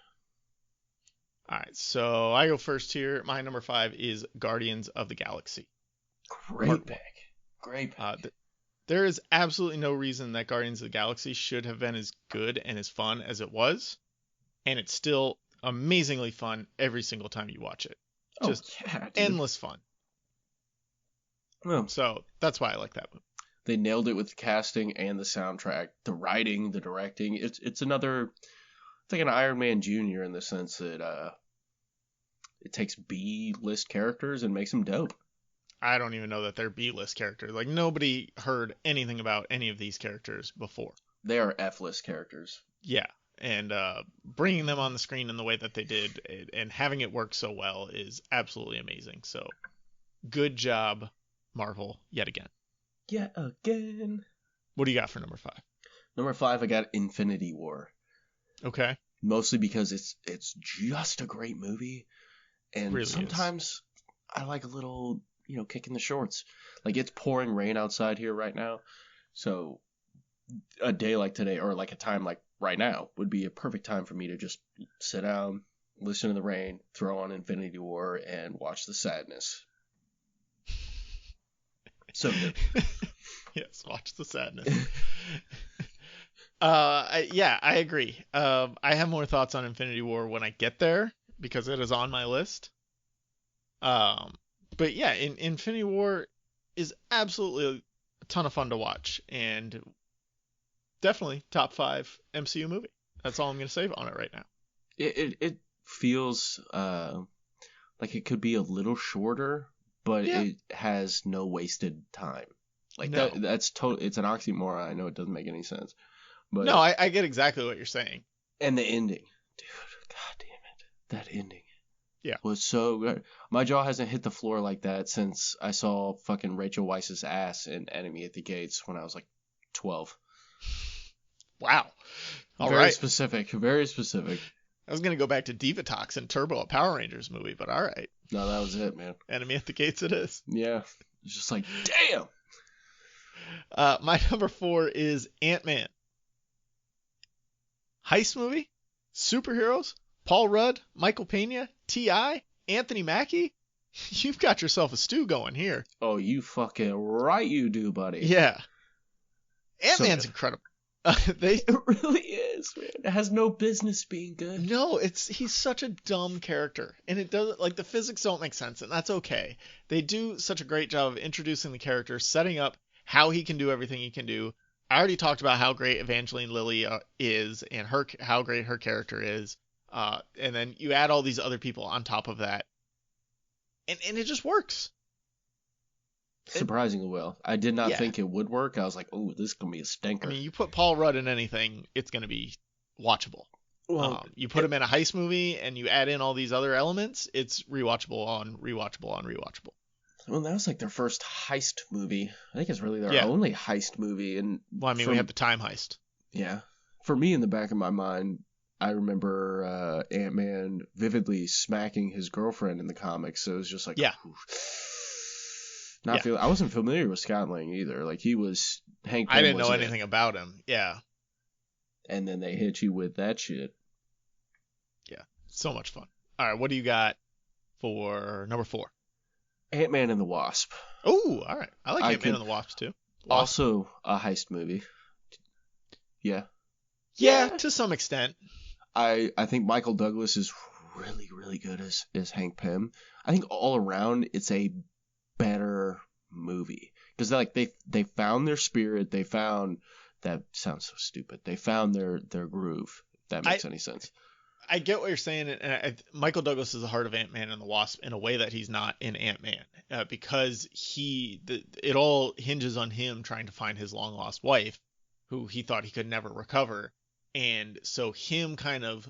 All right, so I go first here. My number 5 is Guardians of the Galaxy. Great pick. There is absolutely no reason that Guardians of the Galaxy should have been as good and as fun as it was. And it's still amazingly fun every single time you watch it. Just endless fun. Well, so that's why I like that movie. They nailed it with the casting and the soundtrack, the writing, the directing. It's like an Iron Man Jr. in the sense that it takes B-list characters and makes them dope. I don't even know that they're B-list characters. Like, nobody heard anything about any of these characters before. They are F-list characters. Yeah, and bringing them on the screen in the way that they did and having it work so well is absolutely amazing. So, good job, Marvel, yet again. Yet again. What do you got for number 5? Number 5, I got Infinity War. Okay. Mostly because it's just a great movie, and Really sometimes is. I like a little, kick in the shorts. Like, it's pouring rain outside here right now, so a day like today, or like a time like right now, would be a perfect time for me to just sit down, listen to the rain, throw on Infinity War, and watch the sadness. So good. Yes, watch the sadness. I agree. I have more thoughts on Infinity War when I get there because it is on my list. But yeah, Infinity War is absolutely a ton of fun to watch and definitely top 5 MCU movie. That's all I'm gonna say on it right now. It feels like it could be a little shorter, but it has no wasted time. Like No. that's it's an oxymoron. I know it doesn't make any sense. But No, I get exactly what you're saying. And the ending. Dude, god damn it. That ending. Yeah. Was so good. My jaw hasn't hit the floor like that since I saw fucking Rachel Weisz's ass in Enemy at the Gates when I was like 12. Wow. All very right. specific. Very specific. I was gonna go back to Divatox and Turbo, a Power Rangers movie, but all right. No, that was it, man. Enemy at the Gates it is. Yeah. It's just like, damn. My number 4 is Ant-Man. Heist movie, superheroes, Paul Rudd, Michael Pena, T.I., Anthony Mackie. You've got yourself a stew going here. Oh, you fucking right you do, buddy. Yeah. Ant-Man's incredible. It really is, man. It has no business being good. No, he's such a dumb character, and it doesn't, like, the physics don't make sense, and that's okay. They do such a great job of introducing the character, setting up how he can do everything he can do. I already talked about how great Evangeline Lilly is, and how great her character is, and then you add all these other people on top of that, and it just works. Surprisingly well. I did not think it would work. I was like, oh, this is going to be a stinker. I mean, you put Paul Rudd in anything, it's going to be watchable. Well, you put him in a heist movie and you add in all these other elements, it's rewatchable on rewatchable on rewatchable. Well, that was like their first heist movie. I think it's really their only heist movie. And well, I mean, we have the Time Heist. Yeah. For me, in the back of my mind, I remember Ant-Man vividly smacking his girlfriend in the comics. So it was just like, I wasn't familiar with Scott Lang either. Like, he was Hank Pym. I didn't know anything about him. Yeah. And then they hit you with that shit. Yeah. So much fun. All right. What do you got for number 4? Ant-Man and the Wasp. Oh, all right. I like Ant-Man and the Wasp too. Also a heist movie. Yeah. Yeah, to some extent. I think Michael Douglas is really, really good as Hank Pym. I think all around it's a better movie because they found their spirit. They found that sounds so stupid. They found their groove. If that makes any sense. I get what you're saying, and Michael Douglas is the heart of Ant-Man and the Wasp in a way that he's not in Ant-Man, because it all hinges on him trying to find his long lost wife, who he thought he could never recover, and so him kind of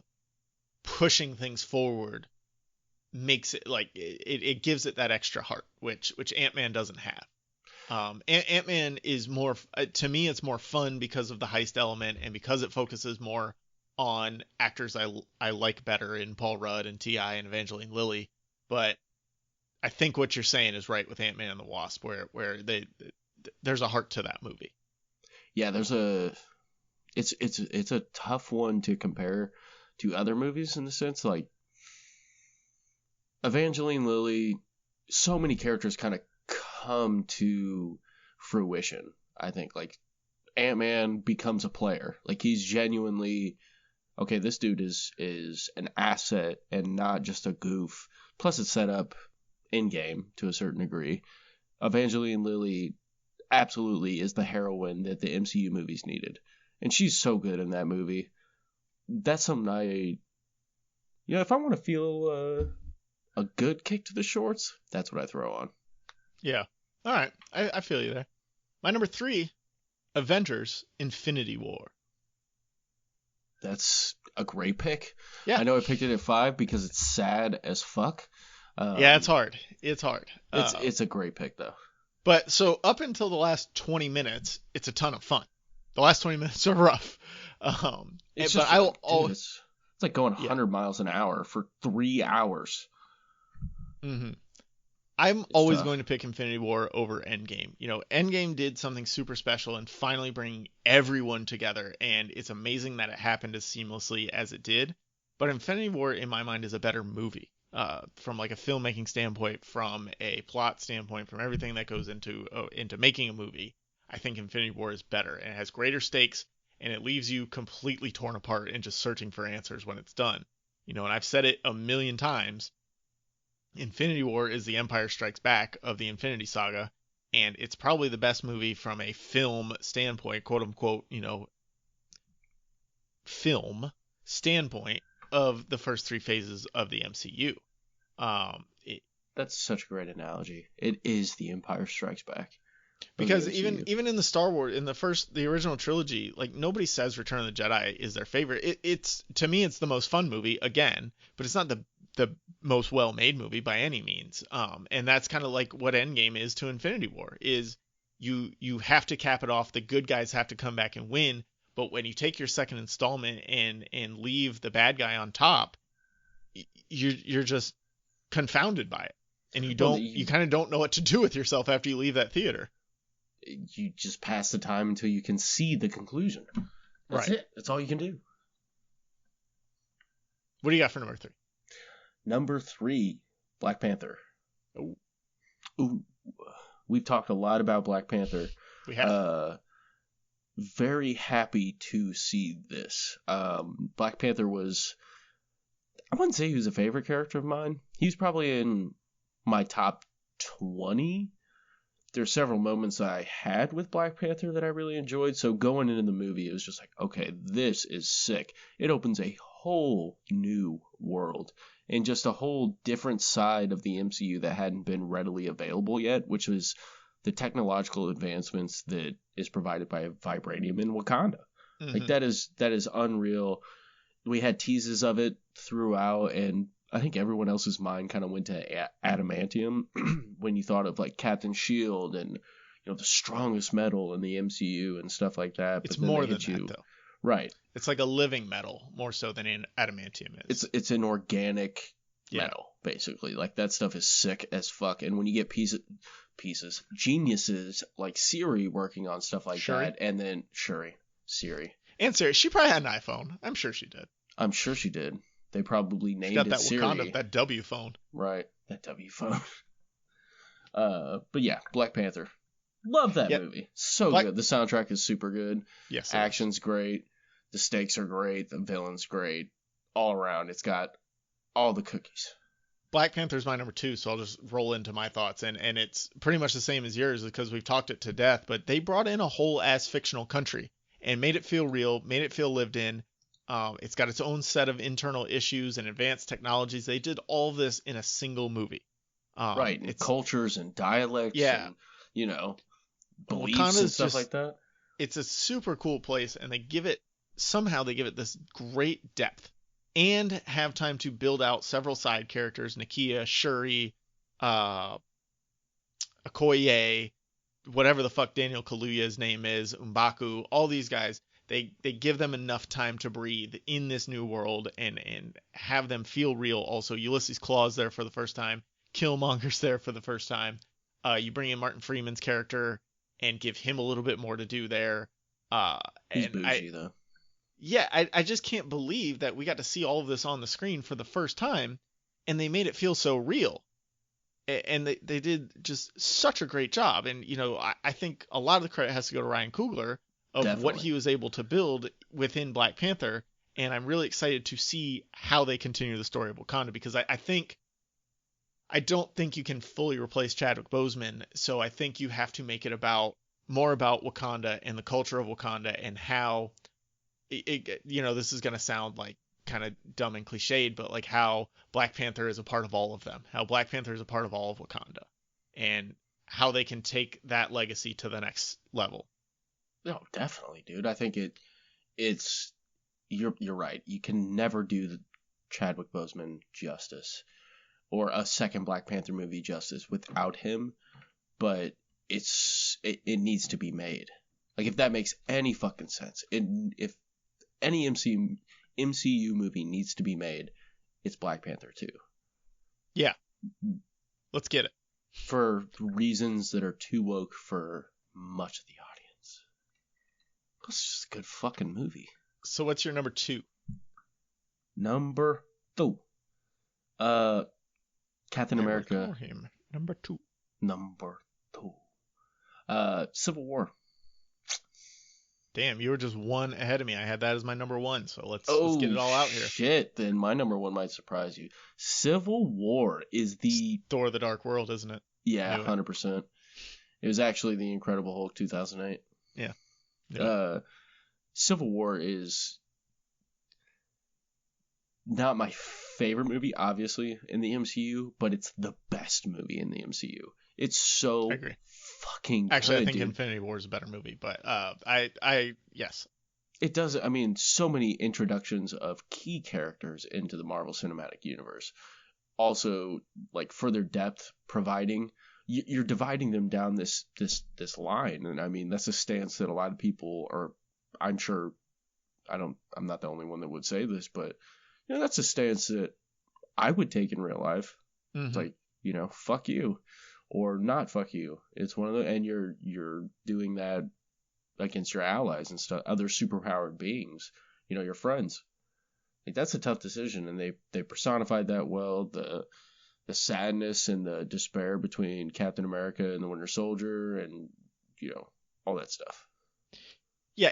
pushing things forward makes it like it gives it that extra heart, which Ant-Man doesn't have. Ant-Man is more, to me, it's more fun because of the heist element and because it focuses more on actors I like better in Paul Rudd and T.I. and Evangeline Lilly. But I think what you're saying is right with Ant-Man and the Wasp, where there's a heart to that movie. Yeah, it's a tough one to compare to other movies in the sense, like, Evangeline Lilly, so many characters kind of come to fruition. I think, like, Ant-Man becomes a player. Like, he's genuinely, okay, this dude is an asset and not just a goof. Plus, it's set up in-game to a certain degree. Evangeline Lilly absolutely is the heroine that the MCU movies needed. And she's so good in that movie. That's something if I want to feel a good kick to the shorts, that's what I throw on. Yeah. All right. I feel you there. My number 3, Avengers: Infinity War. That's a great pick. Yeah. I know I picked it at 5 because it's sad as fuck. Yeah, it's Um, hard. It's hard. it's a great pick though. But so up until the last 20 minutes, it's a ton of fun. The last 20 minutes are rough. It's But just I will dude, all it's like going yeah. 100 miles an hour for 3 hours. hmm I'm It's always tough. going to pick Infinity War over Endgame. Endgame did something super special and finally bring everyone together, and it's amazing that it happened as seamlessly as it did. But Infinity War, in my mind, is a better movie. From like a filmmaking standpoint, from a plot standpoint, from everything that goes into making a movie, I think Infinity War is better and it has greater stakes, and it leaves you completely torn apart and just searching for answers when it's done. And I've said it a million times. Infinity War is the Empire Strikes Back of the Infinity Saga, and it's probably the best movie from a film standpoint, quote unquote, film standpoint of the first 3 phases of the MCU. It, That's such a great analogy. It is the Empire Strikes Back of the because MCU. even in the Star Wars, in the original trilogy, like nobody says Return of the Jedi is their favorite. It's to me, it's the most fun movie again, but it's not the most well-made movie by any means. And that's kind of like what Endgame is to Infinity War is you have to cap it off. The good guys have to come back and win. But when you take your second installment and leave the bad guy on top, you're just confounded by it, and Well, you kind of don't know what to do with yourself after you leave that theater. you just pass the time until you can see the conclusion. That's Right. it. That's all you can do. What do you got for number 3? Number 3, Black Panther. Oh, Ooh, we've talked a lot about Black Panther. we have. Very happy to see this. Black Panther was, I wouldn't say he was a favorite character of mine. He's probably in my top 20. There's several moments I had with Black Panther that I really enjoyed. So going into the movie, it was just like, okay, this is sick. It opens a whole new world and just a whole different side of the MCU that hadn't been readily available yet, which was the technological advancements that is provided by vibranium in Wakanda. Like Mm-hmm. that is unreal. We had teases of it throughout, and I think everyone else's mind kind of went to adamantium when you thought of like Captain Shield and the strongest metal in the MCU and stuff like that. It's But then they more than hit that you though. right. It's like a living metal more so than an adamantium is. It's an organic Yeah. metal basically. Like that stuff is sick as fuck. And when you get geniuses like Siri working on stuff like Shuri. that, and then Siri. And Siri, she probably had an iPhone. I'm sure she did. I'm sure she did. They probably She named got it that Siri. Wakanda, that W phone. Right. That W phone. But yeah, Black Panther. Love that Yep. movie. So Black- good. The soundtrack is super good. Yes. Action's great. The stakes are great. The villain's great. All around, it's got all the cookies. Black Panther's my number 2, so I'll just roll into my thoughts, and it's pretty much the same as yours because we've talked it to death. But they brought in a whole ass fictional country and made it feel real, made it feel lived in. It's got its own set of internal issues and advanced technologies. They did all this in a single movie. Right. And cultures and dialects Yeah. and, beliefs Wakanda's and stuff just like that. It's a super cool place, and they give it this great depth and have time to build out several side characters: Nakia, Shuri, Okoye, whatever the fuck Daniel Kaluuya's name is, M'Baku, all these guys. They give them enough time to breathe in this new world and have them feel real. Also, Ulysses Claw's there for the first time. Killmonger's there for the first time. You bring in Martin Freeman's character and give him a little bit more to do there. He's bougie, though. Yeah, I just can't believe that we got to see all of this on the screen for the first time, and they made it feel so real. And they did just such a great job. And, I think a lot of the credit has to go to Ryan Coogler of what Definitely. he was able to build within Black Panther. And I'm really excited to see how they continue the story of Wakanda, because I don't think you can fully replace Chadwick Boseman. So I think you have to make it more about Wakanda and the culture of Wakanda and how this is going to sound like kind of dumb and cliched, but like how Black Panther is a part of all of them, how Black Panther is a part of all of Wakanda. And how they can take that legacy to the next level. No, definitely, dude. I think it's you're right. You can never do the Chadwick Boseman justice or a second Black Panther movie justice without him, but it needs to be made. Like, if that makes any fucking sense. If any MCU movie needs to be made, it's Black Panther 2. Yeah. Let's get it. For reasons that are too woke for much of the audience. It's just a good fucking movie. So what's your number 2? Number 2. Captain America. Number 2. Number 2. Civil War. Damn, you were just one ahead of me. I had that as my number 1, so let's get it all out here. Shit, then my number 1 might surprise you. Civil War is the Thor of the Dark World, isn't it? Yeah, 100%. It was actually the Incredible Hulk 2008. Yeah. Civil War is not my favorite movie, obviously, in the MCU, but it's the best movie in the MCU. It's so fucking Actually, good, I think dude. Infinity War is a better movie, but yes. It does, I mean, so many introductions of key characters into the Marvel Cinematic Universe. Also, like, further depth providing, you're dividing them down this line, and I mean, that's a stance that a lot of people are, I'm sure, I'm not the only one that would say this, but, you know, that's a stance that I would take in real life. Mm-hmm. It's like, you know, fuck you. Or not fuck you. It's one of the, and you're doing that against your allies and stuff, other superpowered beings, you know, your friends. Like, that's a tough decision, and they personified that well. The sadness and the despair between Captain America and the Winter Soldier, and, you know, all that stuff. Yeah,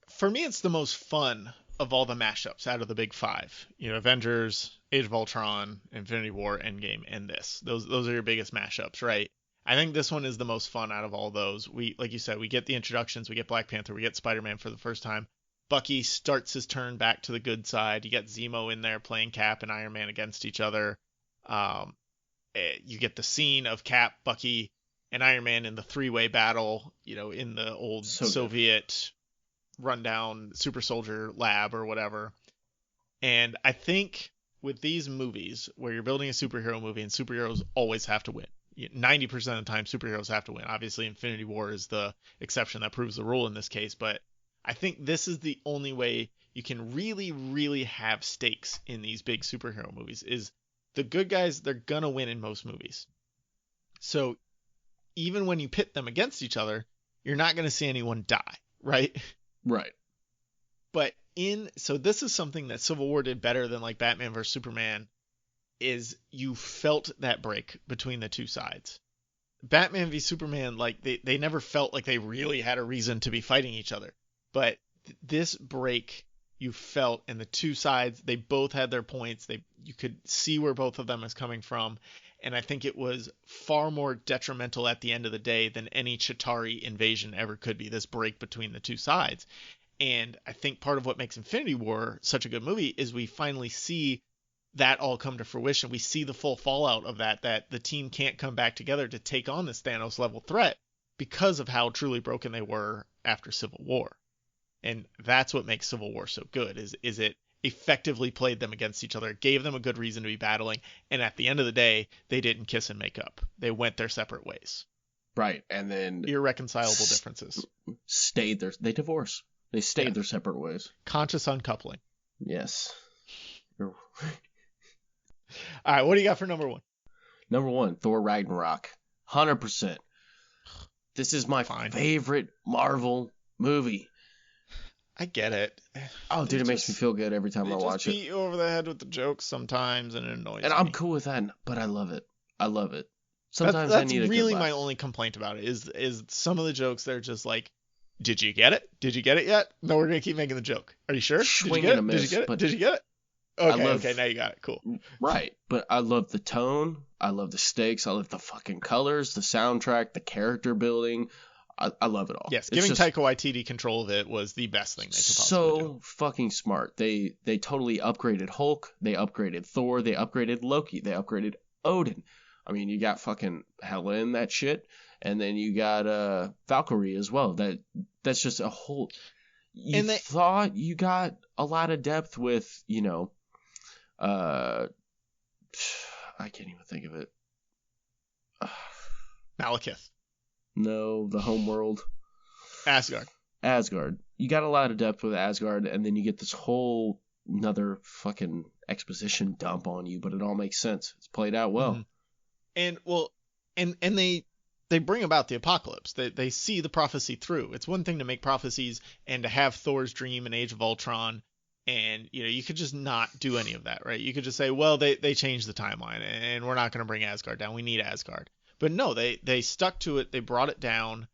for me, it's the most fun of all the mashups out of the big 5. You know, Avengers, Age of Ultron, Infinity War, Endgame, and this. Those are your biggest mashups, right? I think this one is the most fun out of all those. We, like you said, we get the introductions, we get Black Panther, we get Spider-Man for the first time. Bucky starts his turn back to the good side. You get Zemo in there playing Cap and Iron Man against each other. You get the scene of Cap, Bucky, and Iron Man in the 3-way battle, you know, in the old Soviet rundown super soldier lab or whatever. And I think with these movies where you're building a superhero movie and superheroes always have to win, 90% of the time superheroes have to win. Obviously Infinity War is the exception that proves the rule in this case, but I think this is the only way you can really, really have stakes in these big superhero movies. Is the good guys, they're gonna win in most movies. So even when you pit them against each other, you're not gonna see anyone die, right? Right. But so this is something that Civil War did better than like Batman vs Superman, is you felt that break between the two sides. Batman v Superman, like they never felt like they really had a reason to be fighting each other. But this break you felt, and the two sides, they both had their points. You could see where both of them is coming from. And I think it was far more detrimental at the end of the day than any Chitauri invasion ever could be, this break between the two sides. And I think part of what makes Infinity War such a good movie is we finally see that all come to fruition. We see the full fallout of that the team can't come back together to take on this Thanos level threat because of how truly broken they were after Civil War. And that's what makes Civil War so good, is it effectively played them against each other, gave them a good reason to be battling, and at the end of the day, they didn't kiss and make up. They went their separate ways. Right, and then irreconcilable differences. They divorce. They stayed their separate ways. Conscious uncoupling. Yes. All right, what do you got for number 1? Number 1, Thor Ragnarok. 100%. This is my favorite Marvel movie. I get it. Oh, dude, it makes me feel good every time I watch it. They beat you over the head with the jokes sometimes, and it annoys me. And I'm cool with that, but I love it. I love it. Sometimes that's I need a really good my laugh. only complaint about it is some of the jokes. They're just like, did you get it? Did you get it yet? No, we're gonna keep making the joke. Are you sure? Swing and a miss. Did you get it? Did you get it? Okay, now you got it. Cool. Right, but I love the tone. I love the stakes. I love the fucking colors, the soundtrack, the character building. I love it all. Yes, giving Taika Waititi control of it was the best thing they could possibly do. So fucking smart. They totally upgraded Hulk. They upgraded Thor. They upgraded Loki. They upgraded Odin. I mean, you got fucking Hela in that shit. And then you got Valkyrie as well. That's just a whole. You thought you got a lot of depth with, I can't even think of it. Malekith. No, the home world. Asgard. You got a lot of depth with Asgard, and then you get this whole another fucking exposition dump on you, but it all makes sense. It's played out well. And they bring about the apocalypse. They see the prophecy through. It's one thing to make prophecies and to have Thor's dream in Age of Ultron, and you could just not do any of that, right? You could just say, well, they changed the timeline, and we're not going to bring Asgard down. We need Asgard. But no, they stuck to it. They brought it down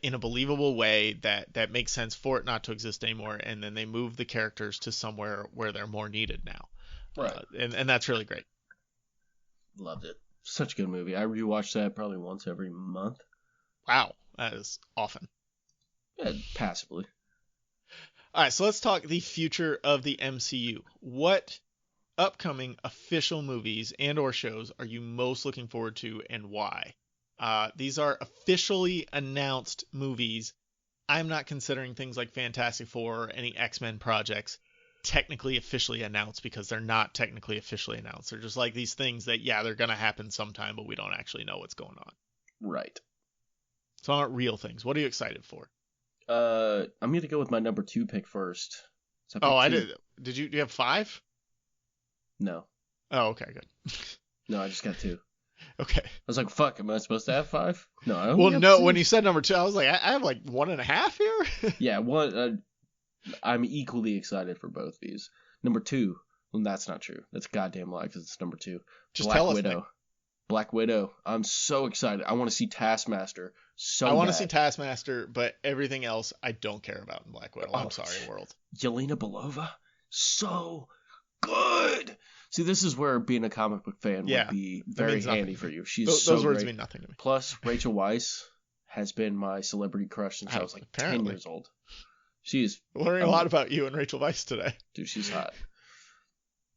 in a believable way that makes sense for it not to exist anymore, and then they move the characters to somewhere where they're more needed now. Right. And that's really great. Loved it. Such a good movie. I rewatch that probably once every month. Wow, that is often. Yeah, passively. All right, so let's talk the future of the MCU. What upcoming official movies and or shows are you most looking forward to, and why? These are officially announced movies. I'm not considering things like Fantastic Four or any X-Men projects technically officially announced, because they're not technically officially announced. They're just like these things that, they're going to happen sometime, but we don't actually know what's going on. Right. So aren't real things. What are you excited for? I'm going to go with my number 2 pick first. I did. Do you have 5? No. Oh, okay, good. No, I just got 2. Okay. I was like, fuck, am I supposed to have 5? No, I only have 2. When you said number 2, I was like, I have like 1.5 here? Yeah, one. I'm equally excited for both these. Number 2, well, that's not true. That's a goddamn lie, because it's number 2. Just tell us, Widow. Nick. Black Widow. I'm so excited. I want to see Taskmaster so bad. I want to see Taskmaster, but everything else I don't care about in Black Widow. I'm sorry, world. Yelena Belova, so good. See, this is where being a comic book fan would be very handy for you. She's so those words great. mean nothing to me. Plus, Rachel Weisz has been my celebrity crush since I was like 10 years old. She is learning a lot about you and Rachel Weisz today. Dude, she's hot.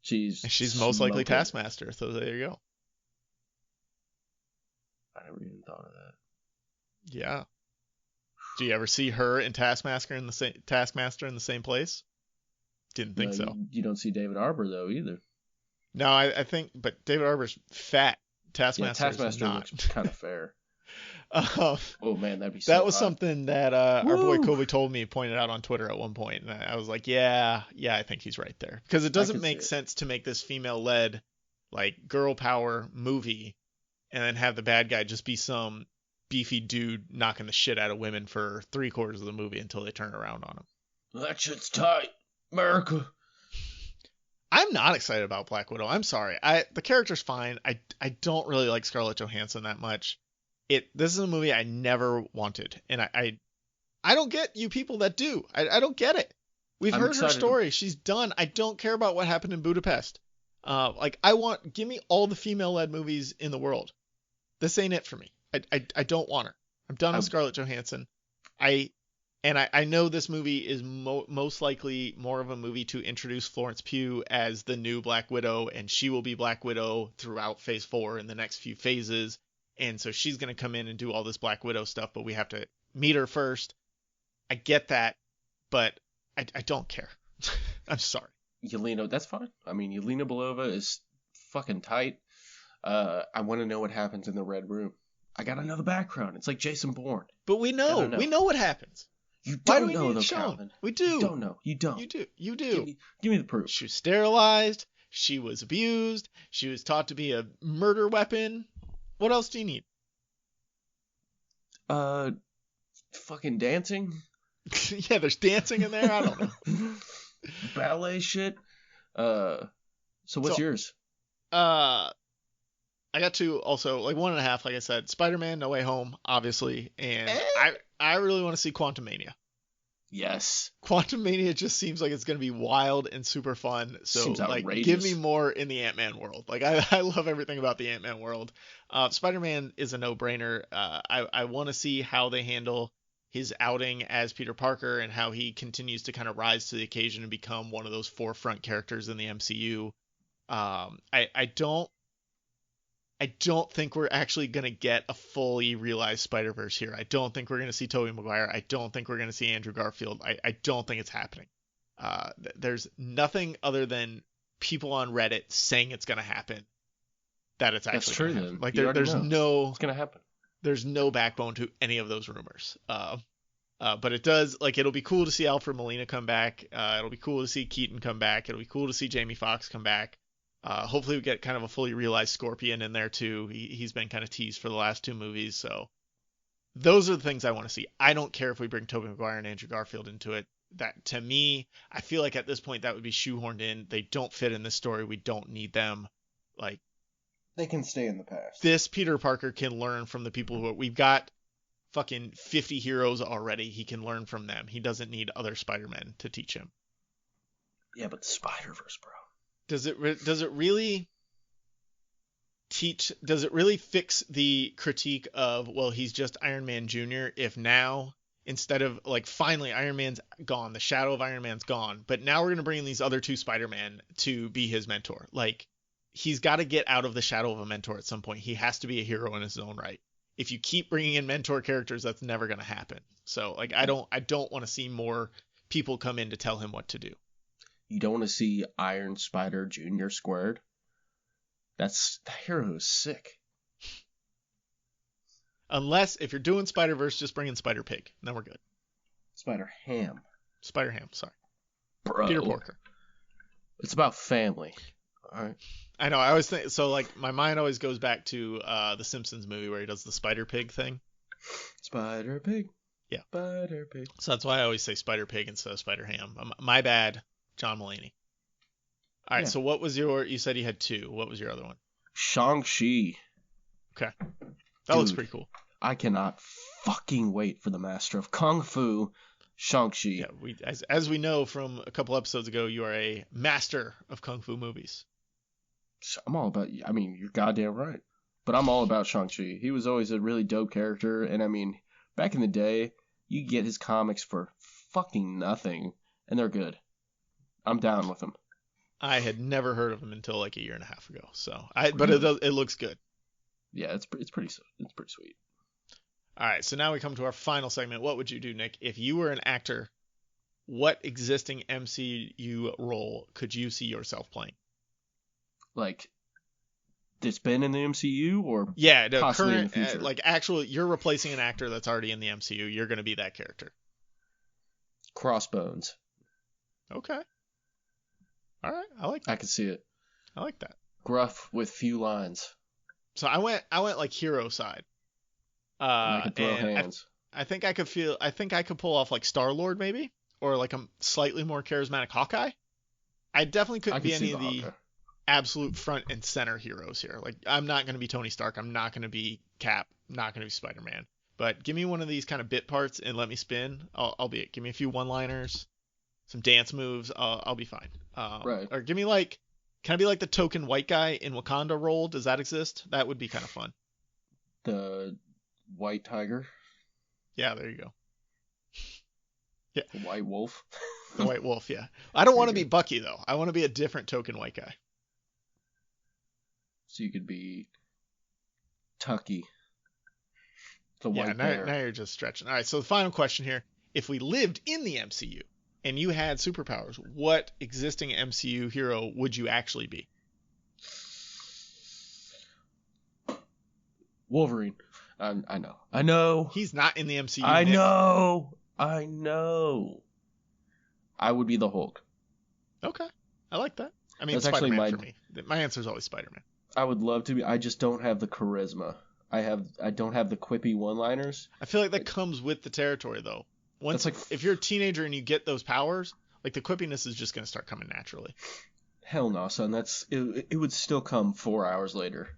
She's most likely Taskmaster, so there you go. I never even thought of that. Yeah. Do you ever see her and Taskmaster in the same place? Didn't think so. You don't see David Harbour though either. No, I think, but David Harbour's fat. Taskmaster looks kind of fair. Oh man, that'd be so that was hot. Something that our boy Kobe told me, pointed out on Twitter at one point, and I was like, yeah, I think he's right there, because it doesn't make sense to make this female-led like girl power movie and then have the bad guy just be some beefy dude knocking the shit out of women for 3/4 of the movie until they turn around on him. That shit's tight, America. I'm not excited about Black Widow. I'm sorry. The character's fine. I don't really like Scarlett Johansson that much. This is a movie I never wanted, and I don't get you people that do. I don't get it. We've heard her story. She's done. I don't care about what happened in Budapest. Give me all the female-led movies in the world. This ain't it for me. I don't want her. I'm done with Scarlett Johansson. I know this movie is most likely more of a movie to introduce Florence Pugh as the new Black Widow, and she will be Black Widow throughout Phase 4 in the next few phases. And so she's going to come in and do all this Black Widow stuff, but we have to meet her first. I get that, but I don't care. I'm sorry. Yelena, that's fine. I mean, Yelena Belova is fucking tight. I want to know what happens in the Red Room. I got another background. It's like Jason Bourne. But we know. We know what happens. You don't know, though, Kalvin. We do. You don't know. You don't. You do. Give me the proof. She was sterilized. She was abused. She was taught to be a murder weapon. What else do you need? Fucking dancing. Yeah, there's dancing in there. I don't know. Ballet shit. So what's yours? I got 2 also, like 1.5, like I said. Spider-Man No Way Home, obviously, and I really want to see Quantumania. Yes. Quantumania just seems like it's going to be wild and super fun. So, seems like, outrageous. give me more in the Ant-Man world. Like, I love everything about the Ant-Man world. Spider-Man is a no-brainer. I want to see how they handle his outing as Peter Parker and how he continues to kind of rise to the occasion and become one of those forefront characters in the MCU. I I don't think we're actually going to get a fully realized Spider-Verse here. I don't think we're going to see Tobey Maguire. I don't think we're going to see Andrew Garfield. I don't think it's happening. There's nothing other than people on Reddit saying it's going to happen that it's actually going to happen. Like there's no it's going to happen. There's no backbone to any of those rumors. But it does, like, it'll be cool to see Alfred Molina come back. It'll be cool to see Keaton come back. It'll be cool to see Jamie Foxx come back. Hopefully we get kind of a fully realized Scorpion in there too. He's been kind of teased for the last 2 movies, so those are the things I want to see. I don't care if we bring Tobey Maguire and Andrew Garfield into it. That, to me, I feel like at this point that would be shoehorned in. They don't fit in this story. We don't need them. Like, they can stay in the past. This Peter Parker can learn from the people we've got fucking 50 heroes already. He can learn from them. He doesn't need other Spider-Men to teach him. Yeah, but the Spider-Verse, bro. Does it really fix the critique of, well, he's just Iron Man Jr. if now, instead of, like, finally Iron Man's gone, the shadow of Iron Man's gone, but now we're going to bring in these other 2 Spider-Man to be his mentor. Like, he's got to get out of the shadow of a mentor at some point. He has to be a hero in his own right. If you keep bringing in mentor characters, that's never going to happen. So, like, I don't want to see more people come in to tell him what to do. You don't want to see Iron Spider Jr. squared? The hero is sick. Unless, if you're doing Spider-Verse, just bring in Spider-Pig. Then we're good. Spider-Ham. Spider-Ham, sorry. Bro. Peter Porker. It's about family. All right. I know. I always think so. Like, my mind always goes back to the Simpsons movie where he does the Spider-Pig thing. Spider-Pig. Yeah. Spider-Pig. So that's why I always say Spider-Pig instead of Spider-Ham. My bad, John Mulaney. All right. Yeah. So what was you said you had 2. What was your other one? Shang-Chi. Okay. That looks pretty cool. I cannot fucking wait for the Master of Kung Fu, Shang-Chi. Yeah. As we know from a couple episodes ago, you are a master of Kung Fu movies. I'm all about, I mean, you're goddamn right. But I'm all about Shang-Chi. He was always a really dope character. And I mean, back in the day, you get his comics for fucking nothing. And they're good. I'm down with them. I had never heard of him until like a year and a half ago. But it looks good. Yeah, it's pretty sweet. All right. So now we come to our final segment. What would you do, Nick? If you were an actor, what existing MCU role could you see yourself playing? Like, that's been in the MCU or possibly in the future? Like, you're replacing an actor that's already in the MCU. You're going to be that character. Crossbones. Okay. All right. I like that. I can see it. I like that. Gruff with few lines. So I went like hero side. I can throw hands. I think I could pull off like Star-Lord maybe, or like a slightly more charismatic Hawkeye. I definitely couldn't be any of the absolute front and center heroes here. Like, I'm not going to be Tony Stark. I'm not going to be Cap. I'm not going to be Spider-Man. But give me one of these kind of bit parts and let me spin. I'll be it. Give me a few one-liners, some dance moves. I'll be fine. Right. Or give me like, can I be like the token white guy in Wakanda role? Does that exist? That would be kind of fun. The White Tiger. Yeah, there you go. Yeah. The White Wolf. The White Wolf, yeah. I don't want to be Bucky, though. I want to be a different token white guy. So you could be Tucky. The yeah, white bear. Now you're just stretching. All right, so the final question here. If we lived in the MCU and you had superpowers, what existing MCU hero would you actually be? Wolverine. I know. He's not in the MCU. I know. I would be the Hulk. Okay. I like that. I mean, That's Spider-Man for me. My answer is always Spider-Man. I would love to be. I just don't have the charisma. I don't have the quippy one-liners. I feel like that comes with the territory, though. If you're a teenager and you get those powers, like, the quippiness is just going to start coming naturally. Hell no, son. It would still come 4 hours later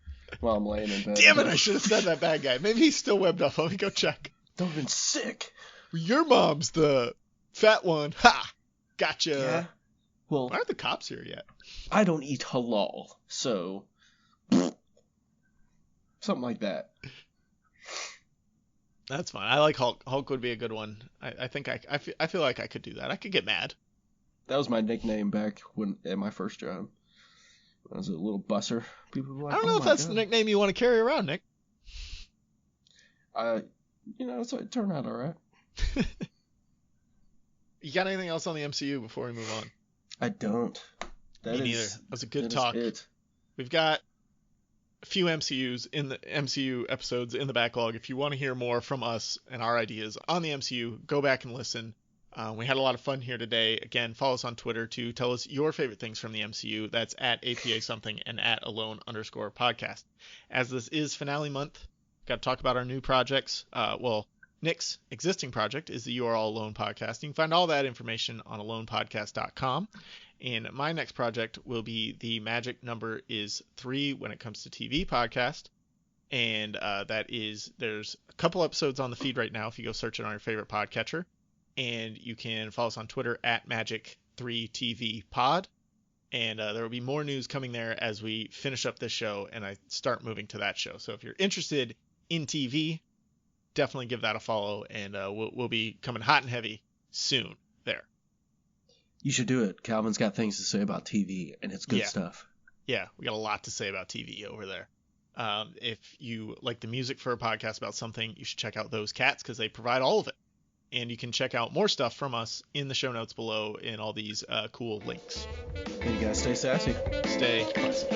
while I'm laying in bed. Damn it, I should have said that bad guy. Maybe he's still webbed up. Let me go check. That would have been sick. Your mom's the fat one. Ha! Gotcha. Yeah. Well, why aren't the cops here yet? I don't eat halal, so something like that. That's fine. I like Hulk. Hulk would be a good one. I think I feel like I could do that. I could get mad. That was my nickname back at my first job. As a little busser, people were like, I don't know if that's the nickname you want to carry around, Nick. So it turned out all right. You got anything else on the MCU before we move on? I don't. Me neither. That was a good talk. We've got a few MCU episodes in the backlog. If you want to hear more from us and our ideas on the MCU, go back and listen. We had a lot of fun here today. Again, follow us on Twitter to tell us your favorite things from the MCU. That's at APA something and at alone_podcast. As this is finale month, got to talk about our new projects. Nick's existing project is the You Are All Alone podcast. You can find all that information on alonepodcast.com. And my next project will be the Magic Number is 3 when it comes to TV podcast. And there's a couple episodes on the feed right now if you go search it on your favorite podcatcher. And you can follow us on Twitter at Magic3TVPod. And there will be more news coming there as we finish up this show and I start moving to that show. So if you're interested in TV, definitely give that a follow. And we'll be coming hot and heavy soon there. You should do it. Kalvin's got things to say about TV, and it's good stuff. Yeah, we got a lot to say about TV over there. If you like the music for a podcast about something, you should check out Those Cats because they provide all of it. And you can check out more stuff from us in the show notes below in all these cool links. And you guys stay sassy. Stay classy.